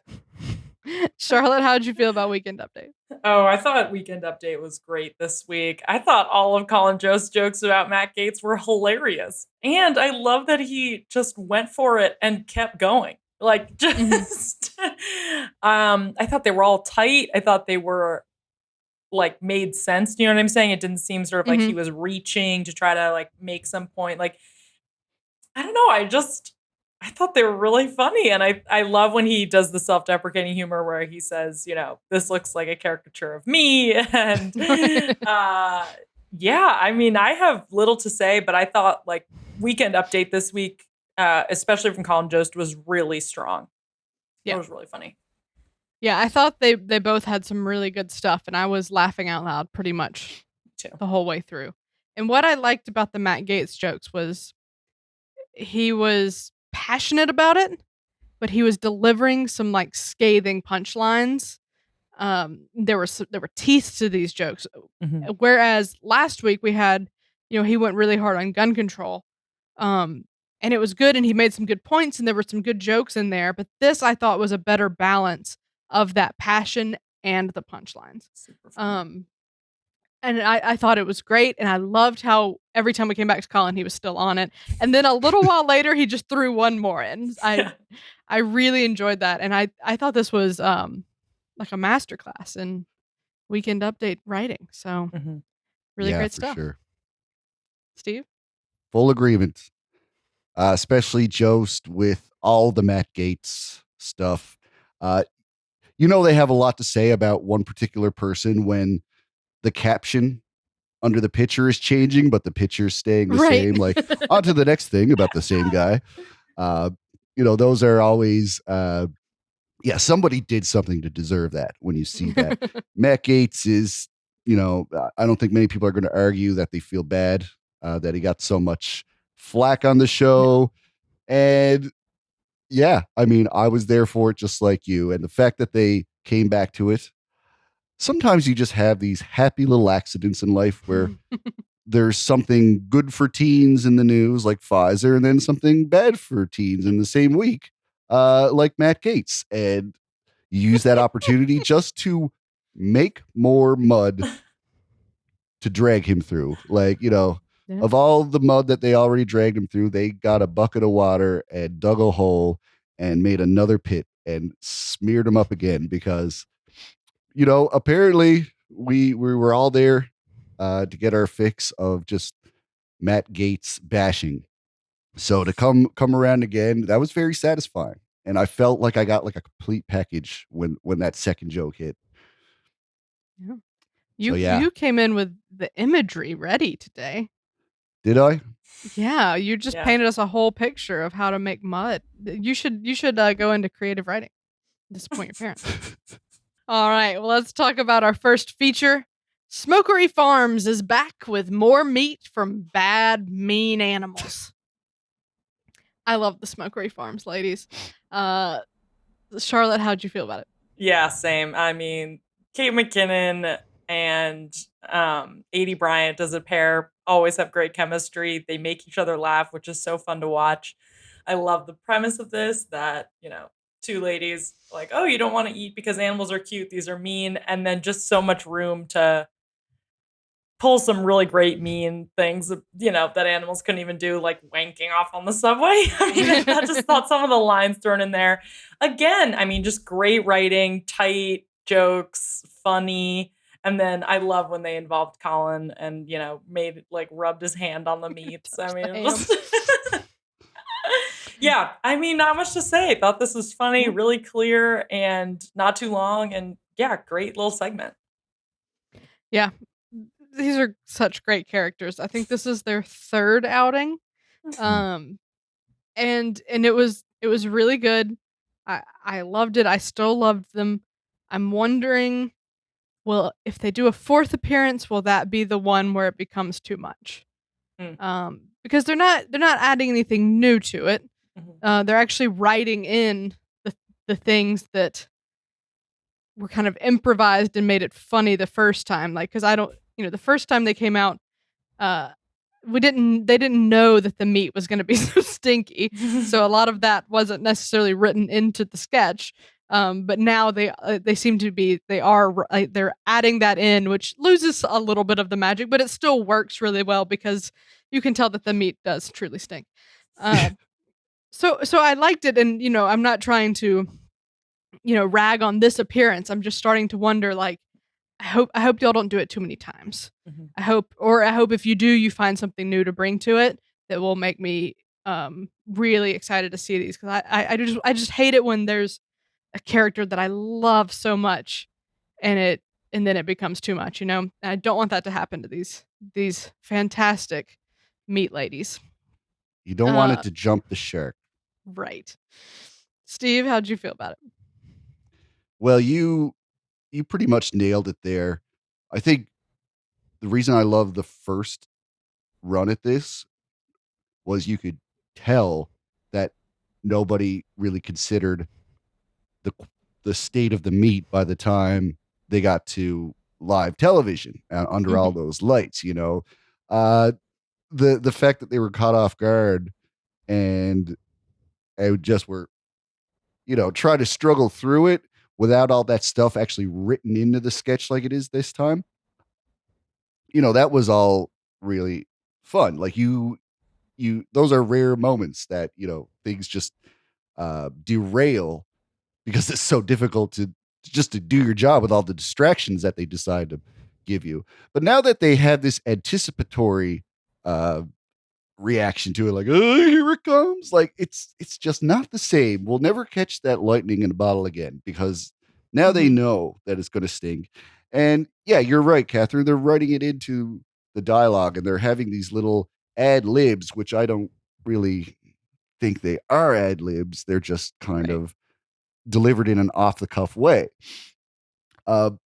Charlotte, how did you feel about Weekend Update? Oh, I thought Weekend Update was great this week. I thought all of Colin Jost's jokes about Matt Gaetz were hilarious. And I love that he just went for it and kept going. Like, just, I thought they were all tight. I thought they were, like, made sense. You know what I'm saying? It didn't seem sort of like he was reaching to try to, like, make some point. Like, I don't know. I thought they were really funny. And I love when he does the self-deprecating humor where he says, you know, this looks like a caricature of me. And yeah, I mean, I have little to say, but I thought like Weekend Update this week, especially from Colin Jost, was really strong. Yeah. It was really funny. Yeah, I thought they both had some really good stuff, and I was laughing out loud pretty much the whole way through. And what I liked about the Matt Gaetz jokes was he was passionate about it, but he was delivering some like scathing punchlines. There were teeth to these jokes. Whereas last week we had, he went really hard on gun control. And it was good, and he made some good points, and there were some good jokes in there. But this I thought was a better balance of that passion and the punchlines. And I thought it was great, and I loved how every time we came back to Colin, he was still on it. And then a little while later, he just threw one more in. I really enjoyed that, and I thought this was like a masterclass in Weekend Update writing. So really great stuff. Sure. Steve? Full agreement. Especially Jost with all the Matt Gaetz stuff. They have a lot to say about one particular person when the caption under the picture is changing, but the picture's staying the same. Like, on to the next thing about the same guy. Those are always, somebody did something to deserve that when you see that. Matt Gaetz is, I don't think many people are going to argue that they feel bad that he got so much flack on the show. And yeah, I mean, I was there for it just like you. And the fact that they came back to it, sometimes you just have these happy little accidents in life where there's something good for teens in the news, like Pfizer, and then something bad for teens in the same week, like Matt Gaetz. And you use that opportunity just to make more mud to drag him through. Like, of all the mud that they already dragged him through, they got a bucket of water and dug a hole and made another pit and smeared him up again because, apparently we were all there to get our fix of just Matt Gaetz bashing. So to come around again, that was very satisfying. And I felt like I got like a complete package when that second joke hit. Yeah. You came in with the imagery ready today. Did I? Yeah, you just painted us a whole picture of how to make mud. You should go into creative writing. Disappoint your parents. All right, well, let's talk about our first feature. Smokery Farms is back with more meat from bad, mean animals. I love the Smokery Farms, ladies. Charlotte, how'd you feel about it? Yeah, same. I mean, Kate McKinnon and Adie Bryant as a pair always have great chemistry. They make each other laugh, which is so fun to watch. I love the premise of this that, two ladies like, oh, you don't want to eat because animals are cute, these are mean, and then just so much room to pull some really great mean things, that animals couldn't even do, like wanking off on the subway. I mean, I just thought some of the lines thrown in there. Again, I mean, just great writing, tight jokes, funny. And then I love when they involved Colin and, made like rubbed his hand on the meats. I mean, it was yeah, I mean, not much to say. Thought this was funny, really clear, and not too long. And yeah, great little segment. Yeah. These are such great characters. I think this is their third outing. And it was really good. I loved it. I still loved them. I'm wondering, well, if they do a fourth appearance, will that be the one where it becomes too much? Because they're not adding anything new to it. They're actually writing in the things that were kind of improvised and made it funny the first time. Like, because the first time they came out, they didn't know that the meat was going to be so stinky. So a lot of that wasn't necessarily written into the sketch. But now they seem to be, they're adding that in, which loses a little bit of the magic, but it still works really well because you can tell that the meat does truly stink. So I liked it. And, I'm not trying to, rag on this appearance. I'm just starting to wonder, like, I hope y'all don't do it too many times. I hope if you do, you find something new to bring to it that will make me really excited to see these, because I just hate it when there's a character that I love so much and then it becomes too much, And I don't want that to happen to these fantastic meat ladies. You don't want it to jump the shark. Right. Steve, how'd you feel about it? Well, you pretty much nailed it there. I think the reason I love the first run at this was you could tell that nobody really considered the state of the meat by the time they got to live television under all those lights. The fact that they were caught off guard and just were try to struggle through it without all that stuff actually written into the sketch like it is this time. That was all really fun. Like those are rare moments that, things just derail because it's so difficult to do your job with all the distractions that they decide to give you. But now that they have this anticipatory reaction to it, like, oh, here it comes, like it's just not the same. We'll never catch that lightning in a bottle again because now they know that it's going to sting. And yeah, you're right, Catherine. They're writing it into the dialogue and they're having these little ad libs, which I don't really think they are ad libs. They're just kind of delivered in an off the cuff way. But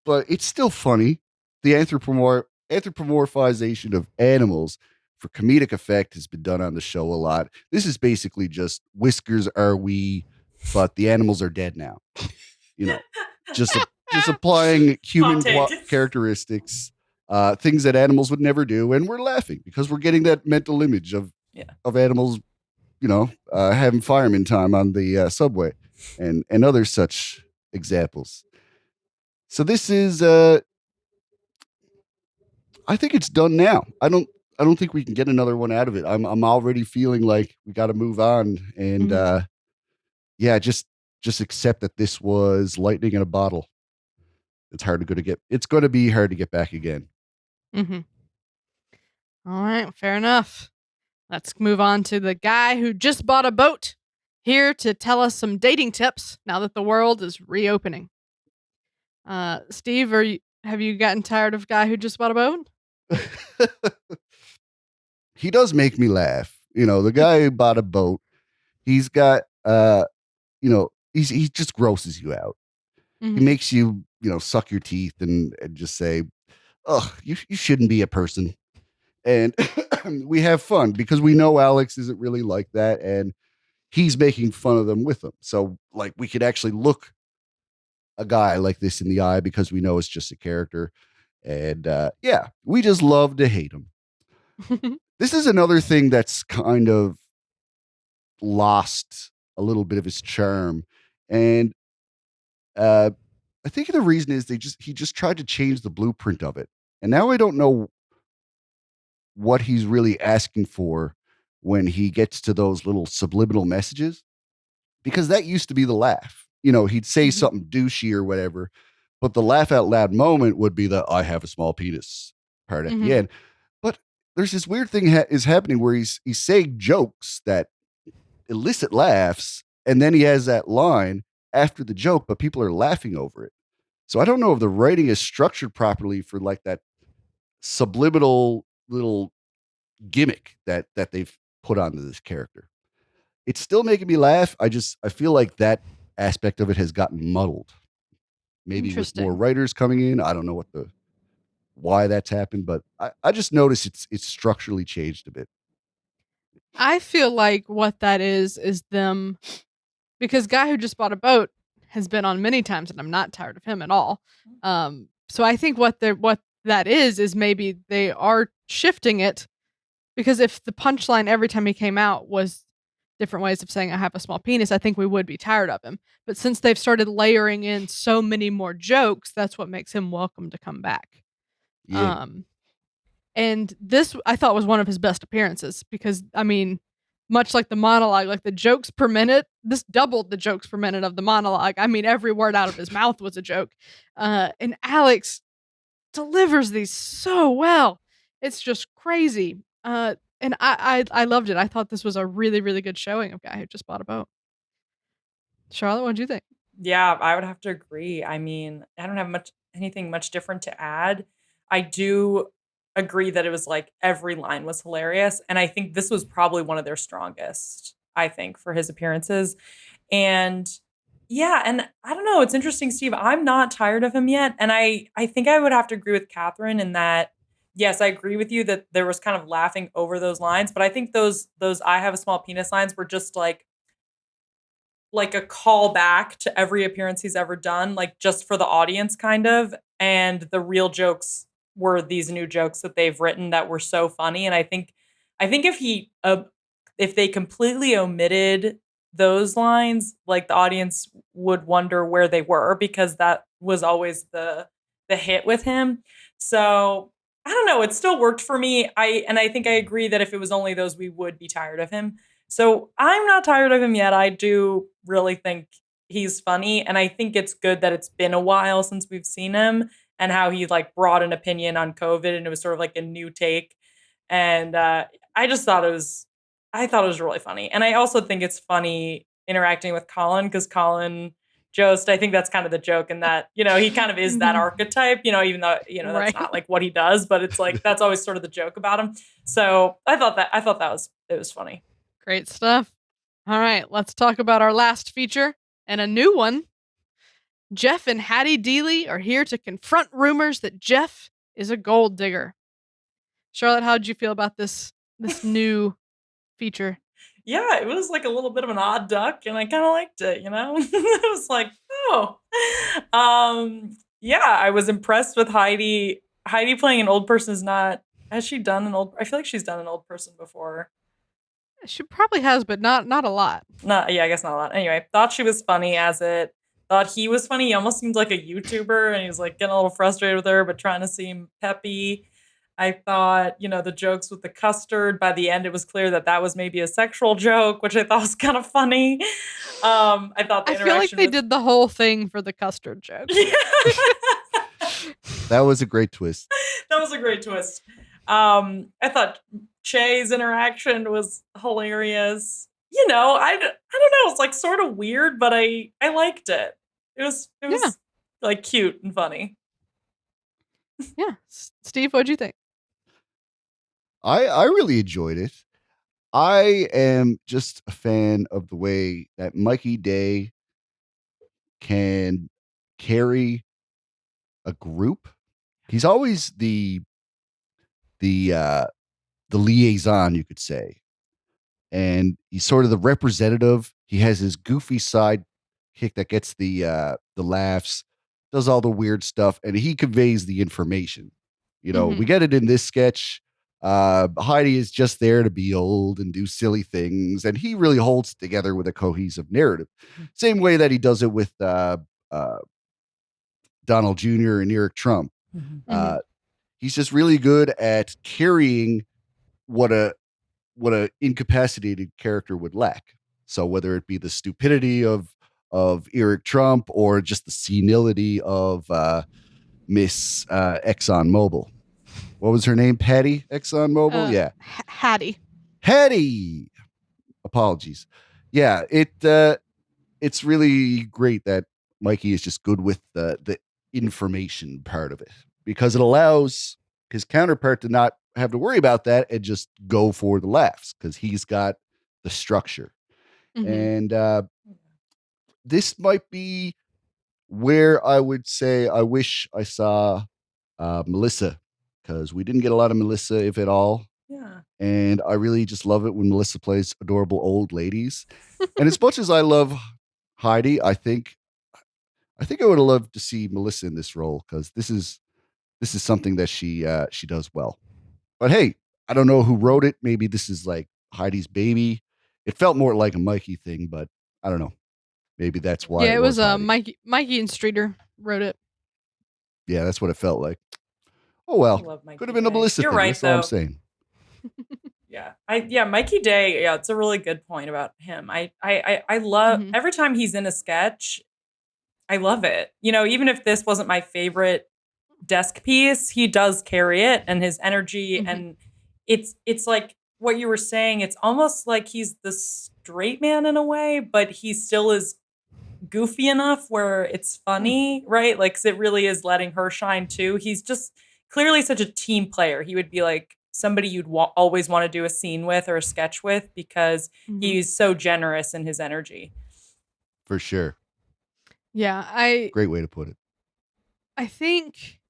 it's still funny. The anthropomorphization of animals for comedic effect has been done on the show a lot. This is basically just whiskers are we, but the animals are dead now. Just applying human characteristics, things that animals would never do, and we're laughing because we're getting that mental image of animals, having fireman time on the subway, and other such examples. So this is, I think it's done now. I don't think we can get another one out of it. I'm already feeling like we got to move on, and just accept that this was lightning in a bottle. It's going to be hard to get back again. All right, fair enough. Let's move on to the guy who just bought a boat, here to tell us some dating tips now that the world is reopening. Steve, have you gotten tired of guy who just bought a boat? He does make me laugh. The guy who bought a boat, he's got, he just grosses you out. He makes you, suck your teeth and just say, "Ugh, you shouldn't be a person." And we have fun because we know Alex isn't really like that, and he's making fun of them with them. So, like, we could actually look a guy like this in the eye because we know it's just a character. And yeah, we just love to hate him. This is another thing that's kind of lost a little bit of his charm. And I think the reason is he just tried to change the blueprint of it. And now I don't know what he's really asking for when he gets to those little subliminal messages, because that used to be the laugh. He'd say something douchey or whatever, but the laugh out loud moment would be the "I have a small penis" part at the end. But there's this weird thing is happening where he's saying jokes that elicit laughs, and then he has that line after the joke, but people are laughing over it. So I don't know if the writing is structured properly for like that subliminal little gimmick that they've put onto this character. It's still making me laugh. I feel like that aspect of it has gotten muddled. Maybe with more writers coming in. I don't know why that's happened, but I just noticed it's structurally changed a bit. I feel like what that is them, because Guy Who Just Bought a Boat has been on many times, and I'm not tired of him at all. So I think what that is maybe they are shifting it, because if the punchline every time he came out was different ways of saying "I have a small penis," I think we would be tired of him. But since they've started layering in so many more jokes, that's what makes him welcome to come back. Yeah. And this I thought was one of his best appearances, because I mean, much like the monologue, like the jokes per minute, this doubled the jokes per minute of the monologue. I mean, every word out of his mouth was a joke. And Alex delivers these so well. It's just crazy. And I loved it. I thought this was a really, really good showing of Guy Who Just Bought a Boat. Charlotte, what did you think? Yeah, I would have to agree. I mean, I don't have anything much different to add. I do agree that it was like every line was hilarious, and I think this was probably one of their strongest, I think, for his appearances. And yeah, and I don't know, it's interesting, Steve. I'm not tired of him yet, and I think I would have to agree with Catherine in that yes, I agree with you that there was kind of laughing over those lines, but I think those "I have a small penis" lines were just like a callback to every appearance he's ever done, like just for the audience kind of. And the real jokes were these new jokes that they've written that were so funny. And I think if they completely omitted those lines, like the audience would wonder where they were, because that was always the hit with him. So I don't know. It still worked for me. I think I agree that if it was only those, we would be tired of him. So I'm not tired of him yet. I do really think he's funny, and I think it's good that it's been a while since we've seen him, and how he like brought an opinion on COVID, and it was sort of like a new take. And I just thought I thought it was really funny, and I also think it's funny interacting with Colin, because Colin Jost, I think that's kind of the joke, in that he kind of is that archetype, even though that's not like what he does, but it's like that's always sort of the joke about him. So I thought that it was funny. Great stuff. All right, let's talk about our last feature, and a new one. Jeff and Hattie Deely are here to confront rumors that Jeff is a gold digger. Charlotte, how did you feel about this new feature? Yeah, it was like a little bit of an odd duck, and I kind of liked it, It was like, oh. Yeah, I was impressed with Heidi. Heidi playing an old person is not, has she done an old, I feel like she's done an old person before. She probably has, but not a lot. Yeah, I guess not a lot. Anyway, thought she was funny as it. Thought he was funny. He almost seemed like a YouTuber, and he was like getting a little frustrated with her, but trying to seem peppy. I thought, the jokes with the custard, by the end, it was clear that was maybe a sexual joke, which I thought was kind of funny. I thought the interaction. I feel like they did the whole thing for the custard joke. Yeah. That was a great twist. That was a great twist. I thought Che's interaction was hilarious. I don't know. It's like sort of weird, but I liked it. It was like cute and funny. Yeah. Steve, what'd you think? I really enjoyed it. I am just a fan of the way that Mikey Day can carry a group. He's always the liaison, you could say. And he's sort of the representative. He has his goofy sidekick that gets the laughs, does all the weird stuff, and he conveys the information. We get it in this sketch. Heidi is just there to be old and do silly things, and he really holds it together with a cohesive narrative. Same way that he does it with Donald Jr. and Eric Trump. He's just really good at carrying what a incapacitated character would lack. So whether it be the stupidity of Eric Trump or just the senility of Miss ExxonMobil. What was her name? Patty ExxonMobil? Yeah. Hattie. Apologies. Yeah, it's really great that Mikey is just good with the information part of it, because it allows his counterpart to not have to worry about that and just go for the laughs, because he's got the structure. And this might be where I would say I wish I saw Melissa, because we didn't get a lot of Melissa, if at all. Yeah. And I really just love it when Melissa plays adorable old ladies. And as much as I love Heidi, I think I would have loved to see Melissa in this role, because this is something that she does well. But hey, I don't know who wrote it. Maybe this is like Heidi's baby. It felt more like a Mikey thing, but I don't know. Maybe that's why. Yeah, it was Heidi. Mikey and Streeter wrote it. Yeah, that's what it felt like. Oh well, could have been a Melissa You're thing. right, That's all I'm saying. Yeah, Mikey Day. Yeah, it's a really good point about him. I love every time he's in a sketch. I love it. Even if this wasn't my favorite desk piece, he does carry it, and his energy, and it's like what you were saying. It's almost like he's the straight man in a way, but he still is goofy enough where it's funny, right? Like, 'cause it really is letting her shine too. He's just clearly such a team player. He would be like somebody you'd always want to do a scene with or a sketch with, because he's so generous in his energy. For sure. Yeah, great way to put it. I think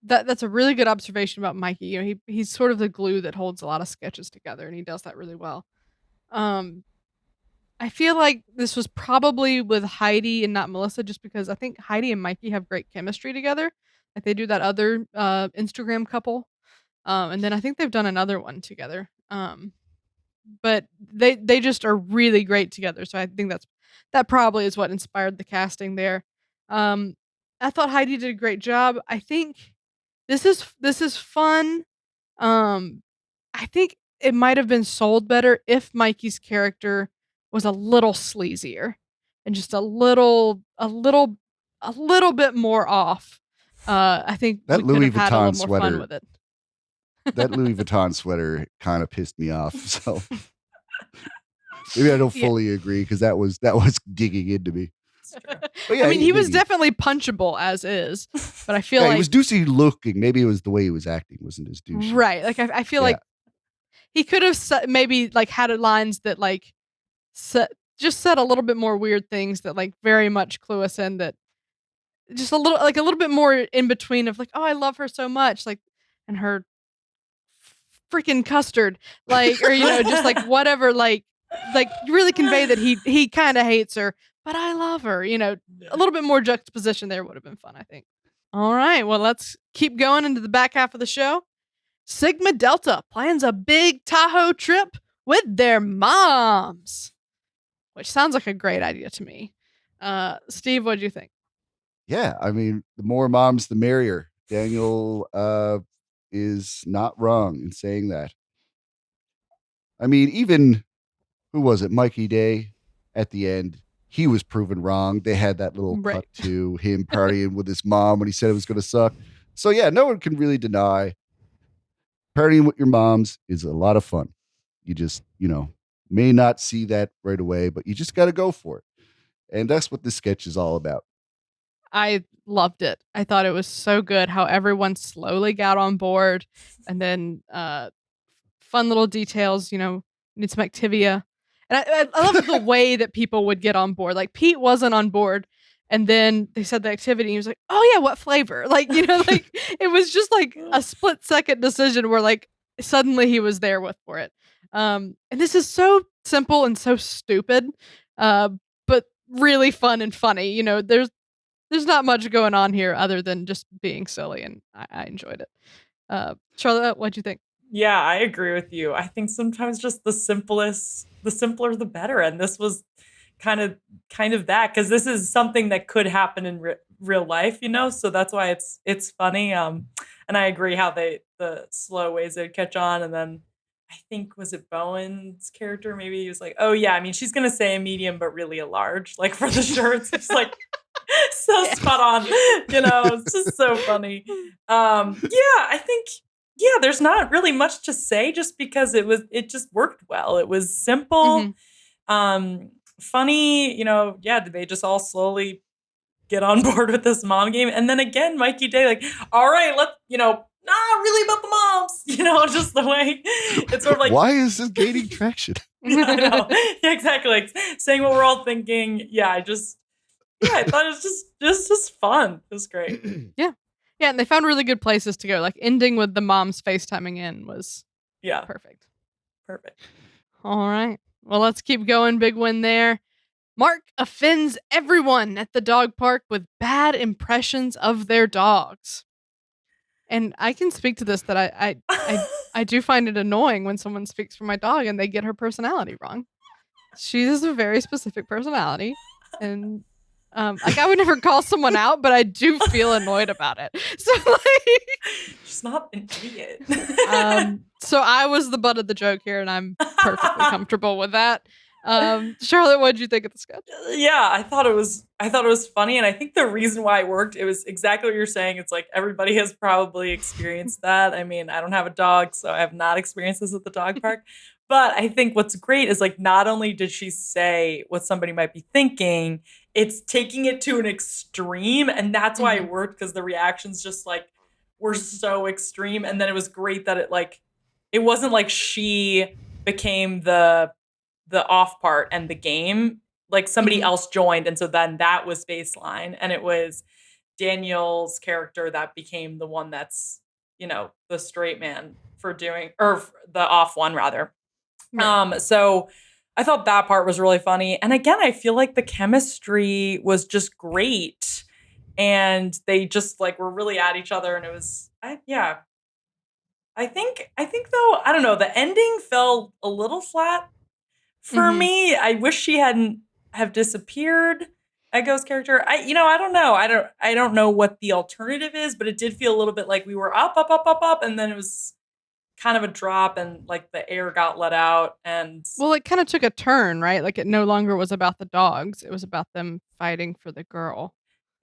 that's a really good observation about Mikey. He's sort of the glue that holds a lot of sketches together, and he does that really well. I feel like this was probably with Heidi and not Melissa, just because I think Heidi and Mikey have great chemistry together. Like, they do that other Instagram couple. And then I think they've done another one together. But they just are really great together. So I think that probably is what inspired the casting there. I thought Heidi did a great job. I think this is fun. I think it might have been sold better if Mikey's character was a little sleazier and just a little bit more off. I think that we could Louis have had a Vuitton little more fun sweater with it. That Louis Vuitton sweater kind of pissed me off. So maybe I don't fully agree, because that was digging into me. But yeah, I mean, he was definitely punchable as is, but I feel like he was douchey looking. Maybe it was the way he was acting wasn't as douchey. Right. Like, I feel like he could have maybe like had lines that like said a little bit more weird things that like very much clue us in, that just a little bit more in between of like, oh, I love her so much, like, and her freaking custard, like, or just like whatever, like really convey that he kind of hates her, but I love her. A little bit more juxtaposition there would have been fun, I think. All right, well, let's keep going into the back half of the show. Sigma Delta plans a big Tahoe trip with their moms, which sounds like a great idea to me. Steve, what do you think? Yeah, I mean, the more moms, the merrier. Daniel is not wrong in saying that. I mean, even, who was it? Mikey Day at the end, he was proven wrong. They had that little cut to him partying with his mom when he said it was going to suck. So yeah, no one can really deny partying with your moms is a lot of fun. You just, may not see that right away, but you just got to go for it. And that's what this sketch is all about. I loved it. I thought it was so good how everyone slowly got on board, and then fun little details, need some Activia. And I love the way that people would get on board. Like, Pete wasn't on board, And then they said the activity, and he was like, "Oh yeah, what flavor?" Like, like it was just like a split second decision where like suddenly he was there for it. And this is so simple and so stupid, but really fun and funny. There's not much going on here other than just being silly, and I enjoyed it. Charlotte, what'd you think? Yeah, I agree with you. I think sometimes just the simpler the better. And this was kind of that, because this is something that could happen in real life, So that's why it's funny. And I agree how the slow ways they'd catch on, and then I think, was it Bowen's character? Maybe he was like, "Oh yeah, I mean, she's gonna say a medium, but really a large, like for the shirts." It's like so spot on, It's just so funny. Yeah, I think, yeah, there's not really much to say, just because it just worked well. It was simple, funny, yeah, did they just all slowly get on board with this mom game? And then again, Mikey Day, like, all right, not really about the moms, just the way it's sort of like, why is this gaining traction? I know. Yeah, exactly. Like saying what we're all thinking. Yeah, I thought it was just fun. It was great. Yeah. Yeah, and they found really good places to go. Like ending with the moms FaceTiming in was perfect. Perfect. All right. Well, let's keep going. Big win there. Mark offends everyone at the dog park with bad impressions of their dogs. And I can speak to this, that I do find it annoying when someone speaks for my dog and they get her personality wrong. She is a very specific personality, and like I would never call someone out, but I do feel annoyed about it. So like, she's not an idiot. So I was the butt of the joke here, and I'm perfectly comfortable with that. Charlotte, what did you think of the sketch? Yeah, I thought it was funny, and I think the reason why it worked, it was exactly what you're saying. It's like everybody has probably experienced that. I mean, I don't have a dog, so I have not experienced this at the dog park. But I think what's great is, like, not only did she say what somebody might be thinking, it's taking it to an extreme, and that's why it worked, because the reactions just like were so extreme. And then it was great that it wasn't like she became the off part and the game, like somebody else joined, and so then that was baseline, and it was Daniel's character that became the one that's the straight man for doing, or the off one rather. Right. So I thought that part was really funny, and again, I feel like the chemistry was just great, and they just like were really at each other, and it was I think though, I don't know, the ending fell a little flat for me. I wish she hadn't have disappeared, Ego's character. I don't know. I don't know what the alternative is, but it did feel a little bit like we were up, up, up, up, up, and then it was kind of a drop, and like the air got let out, and well, it kind of took a turn, right? Like it no longer was about the dogs; it was about them fighting for the girl.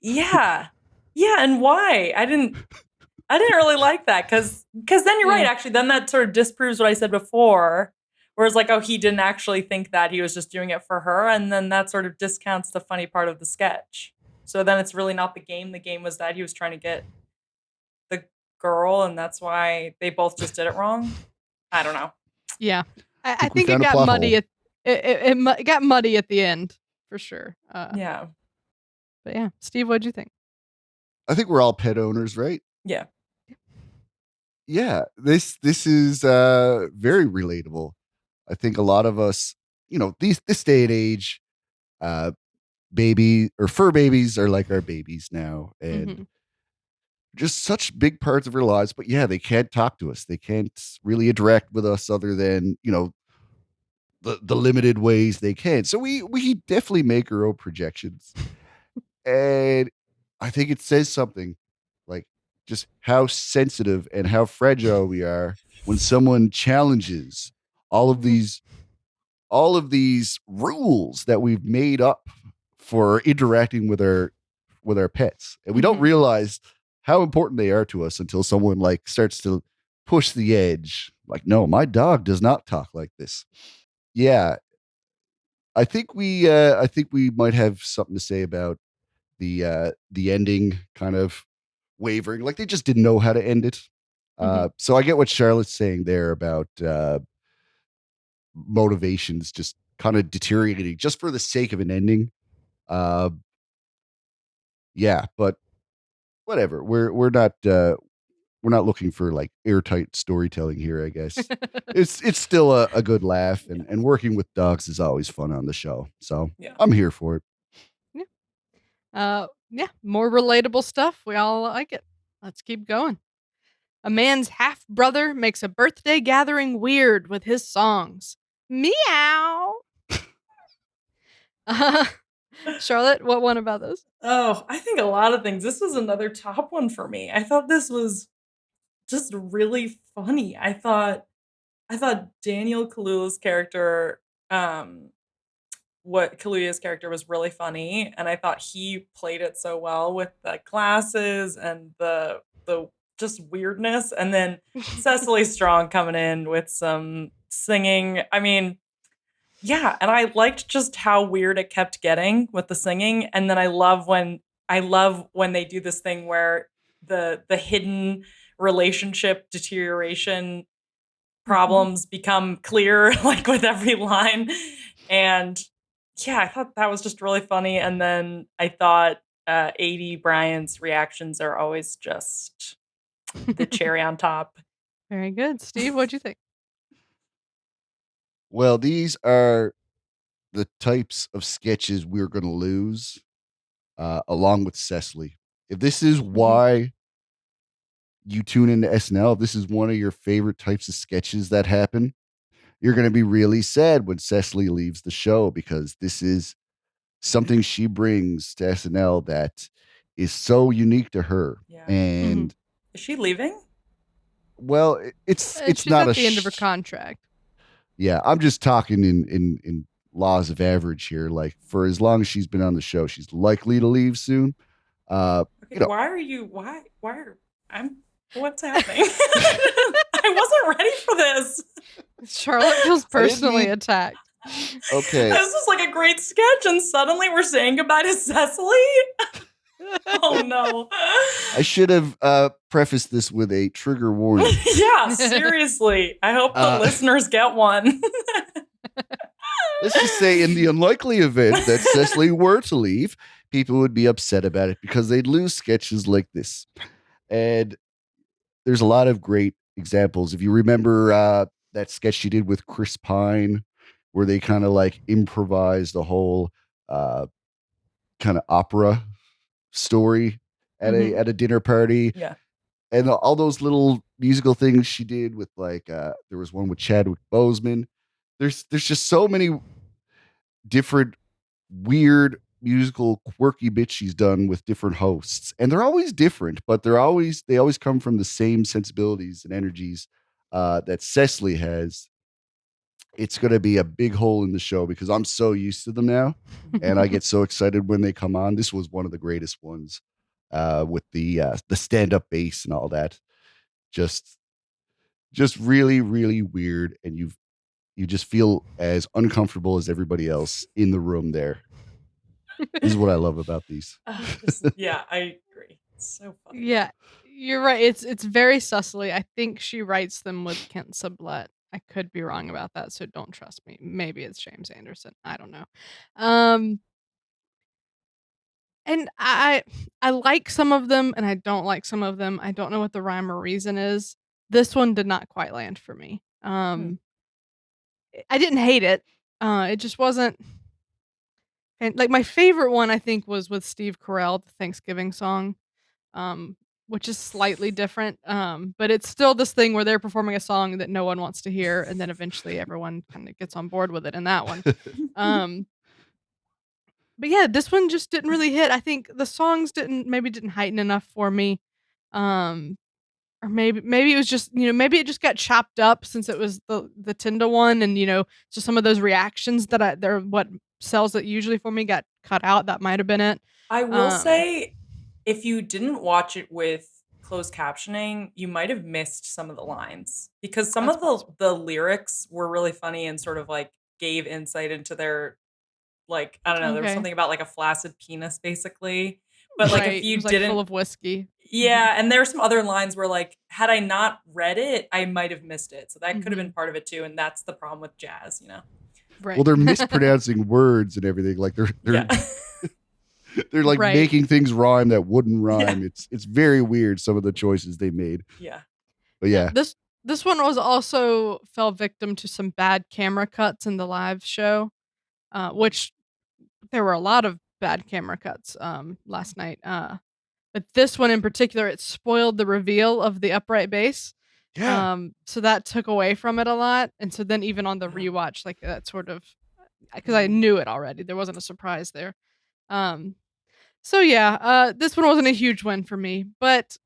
Yeah, and why? I didn't really like that, because then you're right. Actually, then that sort of disproves what I said before. Whereas like, oh, he didn't actually think that, he was just doing it for her. And then that sort of discounts the funny part of the sketch. So then it's really not the game. The game was that he was trying to get the girl, and that's why they both just did it wrong. I don't know. Yeah. I think it got muddy. It got muddy at the end, for sure. Yeah. But yeah. Steve, what'd you think? I think we're all pet owners, right? Yeah. Yeah. This is very relatable. I think a lot of us, this day and age, baby or fur babies are like our babies now, and just such big parts of our lives. But yeah, they can't talk to us. They can't really interact with us other than, the limited ways they can. So we definitely make our own projections. And I think it says something, like just how sensitive and how fragile we are when someone challenges all of these rules that we've made up for interacting with our pets. And we don't realize how important they are to us until someone like starts to push the edge. Like, no, my dog does not talk like this. Yeah. I think we might have something to say about the ending kind of wavering. Like they just didn't know how to end it. So I get what Charlotte's saying there about motivations just kind of deteriorating just for the sake of an ending. Yeah, but whatever. We're not looking for like airtight storytelling here, I guess. It's still a good laugh, and working with dogs is always fun on the show. So Yeah. I'm here for it. Yeah, more relatable stuff. We all like it. Let's keep going. A man's half brother makes a birthday gathering weird with his songs. Meow. Uh, Charlotte, what one about this? Oh, I think a lot of things. This was another top one for me. I thought this was just really funny. I thought Daniel Kaluuya's character, what Kaluuya's character was really funny, and I thought he played it so well with the glasses and the just weirdness, and then Cecily Strong coming in with some singing. I mean, yeah, and I liked just how weird it kept getting with the singing, and then I love when they do this thing where the hidden relationship deterioration problems become clear like with every line. And yeah, I thought that was just really funny. And then I thought 80 Brian's reactions are always just the cherry on top. Very good. Steve, what'd you think? Well, these are the types of sketches we're going to lose, along with Cecily. If this is why you tune into SNL, if this is one of your favorite types of sketches that happen, you're going to be really sad when Cecily leaves the show, because this is something she brings to SNL that is so unique to her. Yeah. And Is she leaving? well, it's She's not at the end of her contract. Yeah, I'm just talking in laws of average here. Like, for as long as she's been on the show, she's likely to leave soon. Okay, what's happening? I wasn't ready for this. Charlotte feels personally attacked. Okay. This was like a great sketch, and suddenly we're saying goodbye to Cecily. Oh no. I should have prefaced this with a trigger warning. Yeah, seriously. I hope the listeners get one. Let's just say, in the unlikely event that Cecily were to leave, people would be upset about it because they'd lose sketches like this. And there's a lot of great examples. If you remember that sketch she did with Chris Pine, where they kind of like improvised the whole kind of opera story at a dinner party. Yeah. And all those little musical things she did with like there was one with Chadwick Boseman. There's just so many different weird musical quirky bits she's done with different hosts, and they're always different, but they always come from the same sensibilities and energies that Cecily has. It's going to be a big hole in the show because I'm so used to them now, and I get so excited when they come on. This was one of the greatest ones with the stand-up bass and all that. Just really, really weird, and you just feel as uncomfortable as everybody else in the room there. This is what I love about these. Yeah, I agree. It's so funny. Yeah, you're right. It's very Cecily. I think she writes them with Kent Sublette. I could be wrong about that, so don't trust me. Maybe it's James Anderson. I don't know. And I like some of them and I don't like some of them. I don't know what the rhyme or reason is. This one did not quite land for me. I didn't hate it. It just wasn't. And like my favorite one, I think, was with Steve Carell, the Thanksgiving song, which is slightly different. But it's still this thing where they're performing a song that no one wants to hear, and then eventually everyone kind of gets on board with it in that one. But yeah, this one just didn't really hit. I think the songs didn't heighten enough for me. Or maybe it was just, maybe it just got chopped up since it was the Tinder one, and just some of those reactions that they're what sells it usually for me got cut out. That might have been it. I will say, if you didn't watch it with closed captioning, you might have missed some of the lines, because some of the lyrics were really funny and sort of like gave insight into their, like, I don't know, there was Okay. something about like a flaccid penis basically. But like Right, if you it was, like, didn't full of whiskey. Yeah, and there were some other lines where, like, had I not read it, I might have missed it. So that could have been part of it too, and that's the problem with jazz, Right. Well, they're mispronouncing words and everything. Like they're Yeah. They're like Right. making things rhyme that wouldn't rhyme. Yeah. It's very weird, some of the choices they made. Yeah. But yeah. This one was also fell victim to some bad camera cuts in the live show, which there were a lot of bad camera cuts last night. But this one in particular, it spoiled the reveal of the upright bass. Yeah. So that took away from it a lot. And so then even on the rewatch, like that sort of, because I knew it already, there wasn't a surprise there. So yeah, this one wasn't a huge win for me, but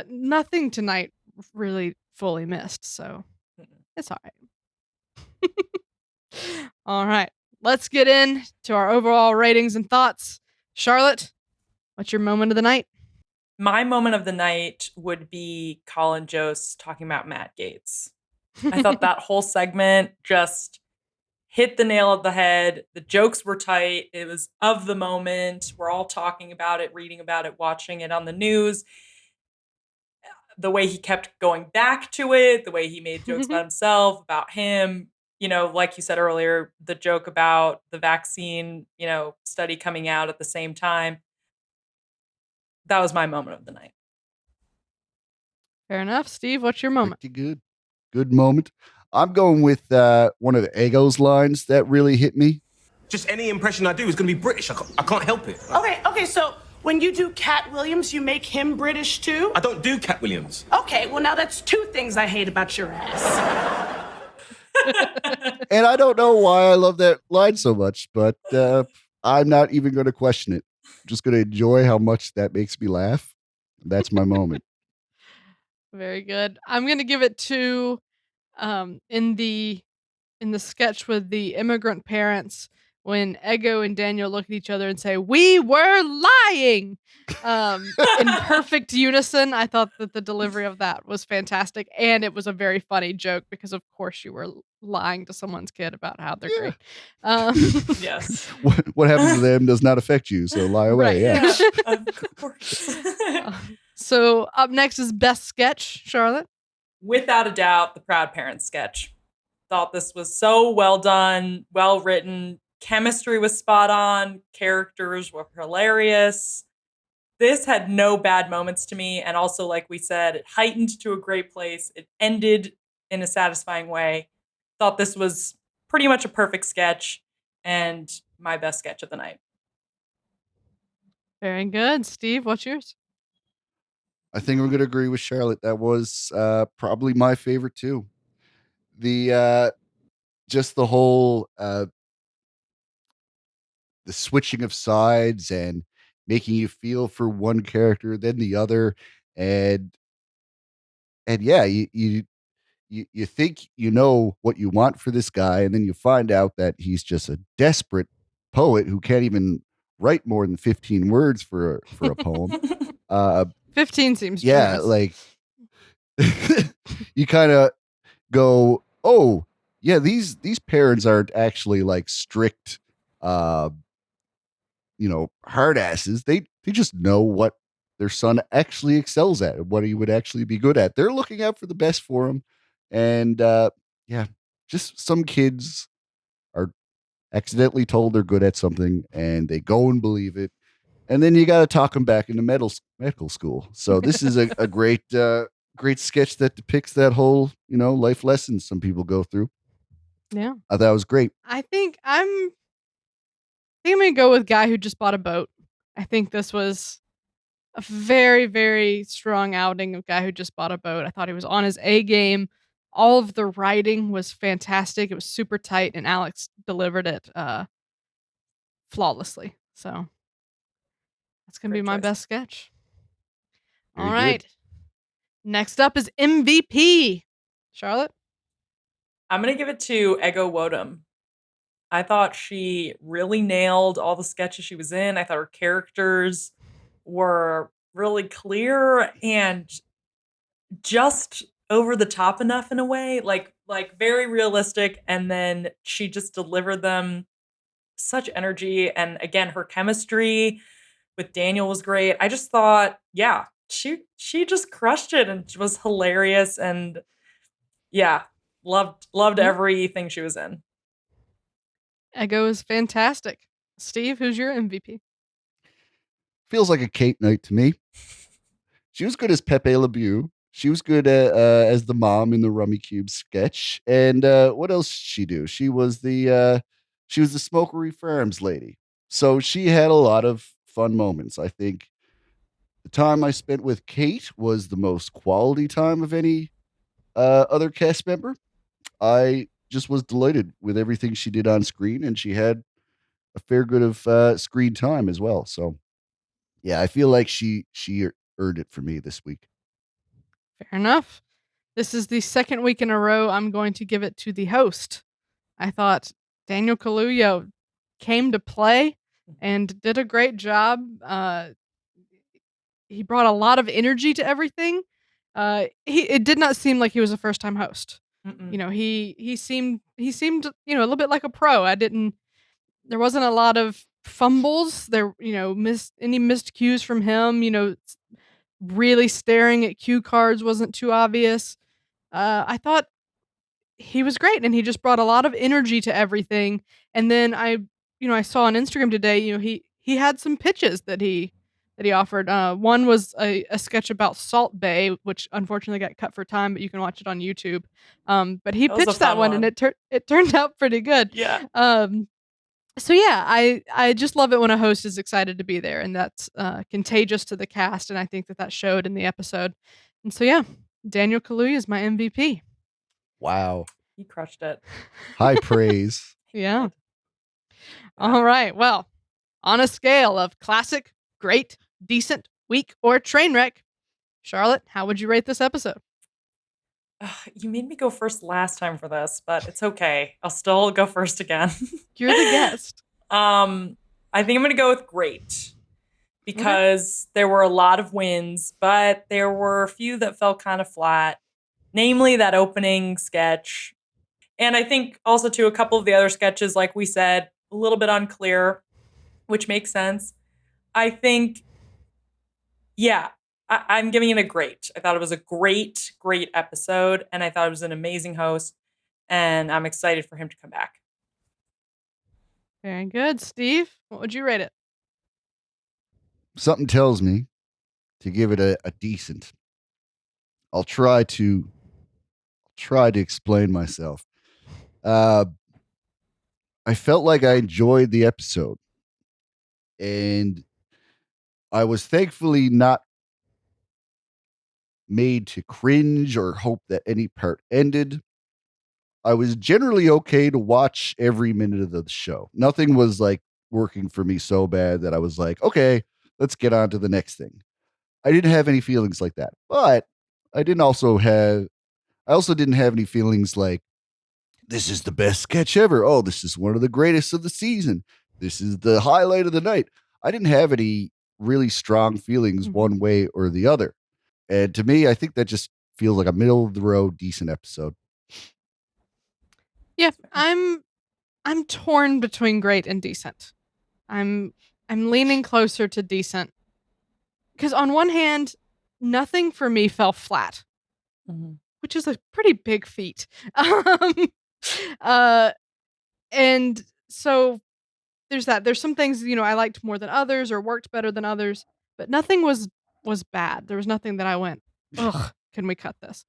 nothing tonight really fully missed. So it's all right. All right, let's get in to our overall ratings and thoughts. Charlotte, what's your moment of the night? My moment of the night would be Colin Jost talking about Matt Gaetz. I thought that whole segment just hit the nail on the head. The jokes were tight. It was of the moment. We're all talking about it, reading about it, watching it on the news. The way he kept going back to it, the way he made jokes about himself, about him, like you said earlier, the joke about the vaccine, study coming out at the same time. That was my moment of the night. Fair enough. Steve, what's your moment? Pretty good. Good moment. I'm going with one of Ego's lines that really hit me. Just any impression I do is going to be British. I can't help it. Okay, so when you do Cat Williams, you make him British too? I don't do Cat Williams. Okay, well now that's two things I hate about your ass. And I don't know why I love that line so much, but I'm not even going to question it. I'm just going to enjoy how much that makes me laugh. That's my moment. Very good. I'm gonna give it to in the sketch with the immigrant parents when Ego and Daniel look at each other and say, "We were lying," in perfect unison. I thought that the delivery of that was fantastic, and it was a very funny joke because, of course, you were lying to someone's kid about how they're great. Yes. What happens to them does not affect you, so lie away. Right. Yeah. Of course. So up next is best sketch, Charlotte. Without a doubt, the Proud Parents sketch. Thought this was so well done, well written. Chemistry was spot on. Characters were hilarious. This had no bad moments to me. And also, like we said, it heightened to a great place. It ended in a satisfying way. Thought this was pretty much a perfect sketch and my best sketch of the night. Very good. Steve, what's yours? I think I'm going to agree with Charlotte. That was probably my favorite too. The just the whole the switching of sides and making you feel for one character then the other, and yeah, you think you know what you want for this guy, and then you find out that he's just a desperate poet who can't even write more than 15 words for a poem. 15 seems Yeah, generous. like you kind of go, oh yeah, these parents aren't actually like strict hard asses. They just know what their son actually excels at and what he would actually be good at. They're looking out for the best for him. And yeah, just some kids are accidentally told they're good at something and they go and believe it. And then you got to talk them back into medical school. So this is a great sketch that depicts that whole, life lessons some people go through. Yeah. I thought it was great. I think I'm gonna go with guy who just bought a boat. I think this was a very, very strong outing of guy who just bought a boat. I thought he was on his A game. All of the writing was fantastic. It was super tight, and Alex delivered it flawlessly. So that's gonna be Great my choice. best sketch. Very All good. right. Next up is MVP. Charlotte? I'm going to give it to Ego Wodum. I thought she really nailed all the sketches she was in. I thought her characters were really clear and just over the top enough in a way, like very realistic. And then she just delivered them such energy. And again, her chemistry with Daniel was great. I just thought, yeah, she just crushed it and was hilarious. And yeah, loved everything she was in. Ego is fantastic. Steve, who's your MVP? Feels like a Kate night to me. She was good as Pepe Le Pew. She was good as the mom in the Rummy Cube sketch. And what else did she do? She was the Smokery Farms lady. So she had a lot of fun moments. I think the time I spent with Kate was the most quality time of any other cast member. I just was delighted with everything she did on screen, and she had a fair good of screen time as well. So yeah, I feel like she earned it for me this week. Fair enough. This is the second week in a row I'm going to give it to the host. I thought Daniel Kaluuya came to play and did a great job. He brought a lot of energy to everything. It did not seem like he was a first time host. Mm-mm. You know, he seemed a little bit like a pro. There wasn't a lot of fumbles. There, missed cues from him. Really staring at cue cards wasn't too obvious. I thought he was great, and he just brought a lot of energy to everything. And then I saw on Instagram today, he had some pitches that he offered. One was a sketch about Salt Bay, which unfortunately got cut for time, but you can watch it on YouTube. But he That was a pitched that fun one, and it turned out pretty good. Yeah. So yeah, I just love it when a host is excited to be there, and that's contagious to the cast, and I think that showed in the episode. And so yeah, Daniel Kaluuya is my MVP. Wow. He crushed it. High praise. Yeah. All right. Well, on a scale of classic, great, decent, weak, or train wreck, Charlotte, how would you rate this episode? You made me go first last time for this, but it's okay. I'll still go first again. You're the guest. I think I'm going to go with great because there were a lot of wins, but there were a few that fell kind of flat, namely that opening sketch. And I think also, too, a couple of the other sketches, like we said, a little bit unclear, which makes sense. I think, yeah, I'm giving it a great. I thought it was a great, great episode, and I thought it was an amazing host, and I'm excited for him to come back. Very good. Steve, what would you rate it? Something tells me to give it a decent. I'll try to explain myself. I felt like I enjoyed the episode, and I was thankfully not made to cringe or hope that any part ended. I was generally okay to watch every minute of the show. Nothing was like working for me so bad that I was like, okay, let's get on to the next thing. I didn't have any feelings like that, but I also didn't have any feelings like, this is the best sketch ever. Oh, this is one of the greatest of the season. This is the highlight of the night. I didn't have any really strong feelings one way or the other. And to me, I think that just feels like a middle of the road, decent episode. Yeah, I'm torn between great and decent. I'm leaning closer to decent. Because on one hand, nothing for me fell flat, which is a pretty big feat. And so there's that. There's some things, I liked more than others or worked better than others, but nothing was bad. There was nothing that I went, ugh, can we cut this?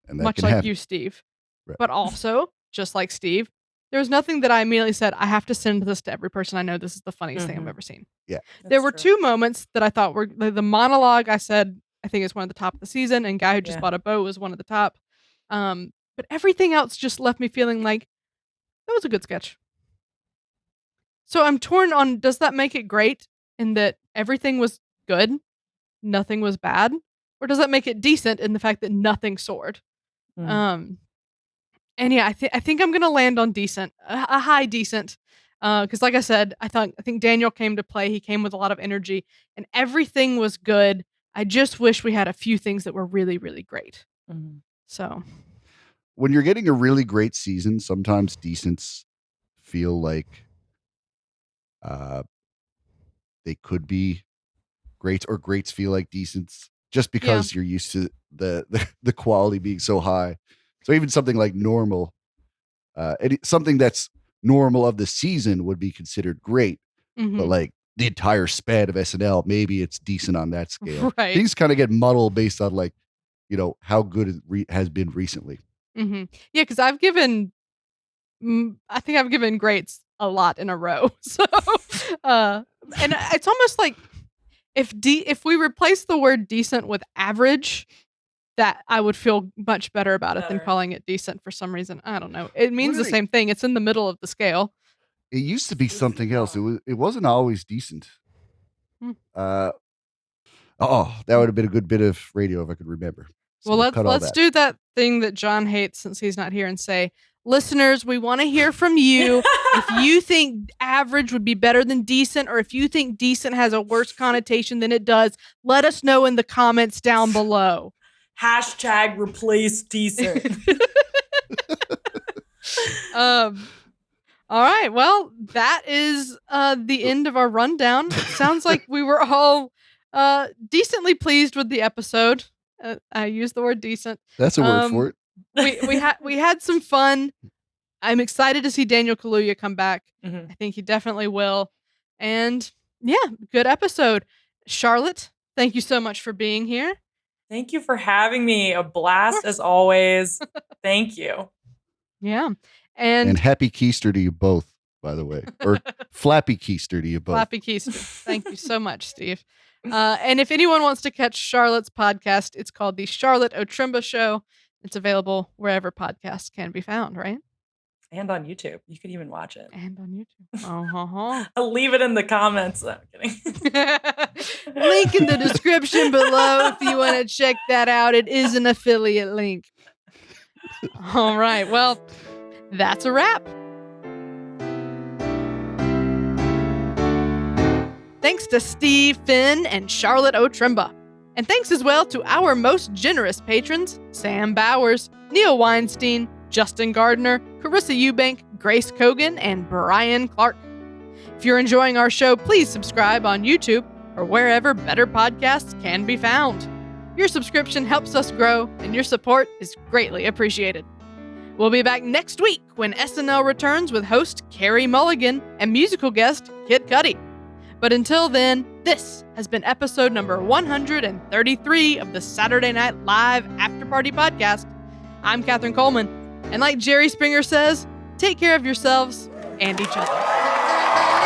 And that Much can like happen. you, Steve. Right. But also, just like Steve, there was nothing that I immediately said, I have to send this to every person I know. This is the funniest thing I've ever seen. Yeah. There were two moments that I thought were the monologue. I said, I think it's one of the top of the season, and Guy Who Just Bought a Boat was one of the top. But everything else just left me feeling like that was a good sketch. So I'm torn on, does that make it great in that everything was good, nothing was bad? Or does that make it decent in the fact that nothing soared? And yeah, I think I'm gonna land on decent, a high decent, because like I said, I think Daniel came to play. He came with a lot of energy, and everything was good. I just wish we had a few things that were really, really great. So, when you're getting a really great season, sometimes decents feel like they could be great, or greats feel like decents, just because you're used to the quality being so high. So even something like normal, something that's normal of the season would be considered great. But like the entire span of SNL, maybe it's decent on that scale. Right. Things kind of get muddled based on like, how good it has been recently. Yeah, because I think I've given greats a lot in a row. So, and it's almost like if we replace the word decent with average, that I would feel much better about it than Better. calling it decent for some reason. I don't know. It means the Really? same thing. It's in the middle of the scale. It used to be something else. It wasn't always decent. Hmm. That would have been a good bit of radio if I could remember. So Well, cut all let's that. do that thing that John hates since he's not here and say, listeners, we want to hear from you. If you think average would be better than decent, or if you think decent has a worse connotation than it does, let us know in the comments down below. Hashtag replace decent. All right. Well, that is the end of our rundown. It sounds like we were all decently pleased with the episode. I used the word decent. That's a word for it. We had some fun. I'm excited to see Daniel Kaluuya come back. Mhm. I think he definitely will. And yeah, good episode. Charlotte, thank you so much for being here. Thank you for having me. A blast as always. Thank you. Yeah. And And happy Keister to you both, by the way. Or flappy Keister to you both. Flappy Keister. Thank you so much, Steve. And if anyone wants to catch Charlotte's podcast, it's called The Charlotte O'Trimba Show. It's available wherever podcasts can be found, right? And on YouTube. You could even watch it. And on YouTube. I'll leave it in the comments. No, I'm kidding. Link in the description below if you want to check that out. It is an affiliate link. All right. Well, that's a wrap. Thanks to Steve, Finn, and Charlotte O'Trimba. And thanks as well to our most generous patrons, Sam Bowers, Neil Weinstein, Justin Gardner, Carissa Eubank, Grace Kogan, and Brian Clark. If you're enjoying our show, please subscribe on YouTube or wherever better podcasts can be found. Your subscription helps us grow, and your support is greatly appreciated. We'll be back next week when SNL returns with host Carrie Mulligan and musical guest Kid Cudi. But until then, this has been episode number 133 of the Saturday Night Live Afterparty podcast. I'm Katherine Coleman, and like Jerry Springer says, take care of yourselves and each other.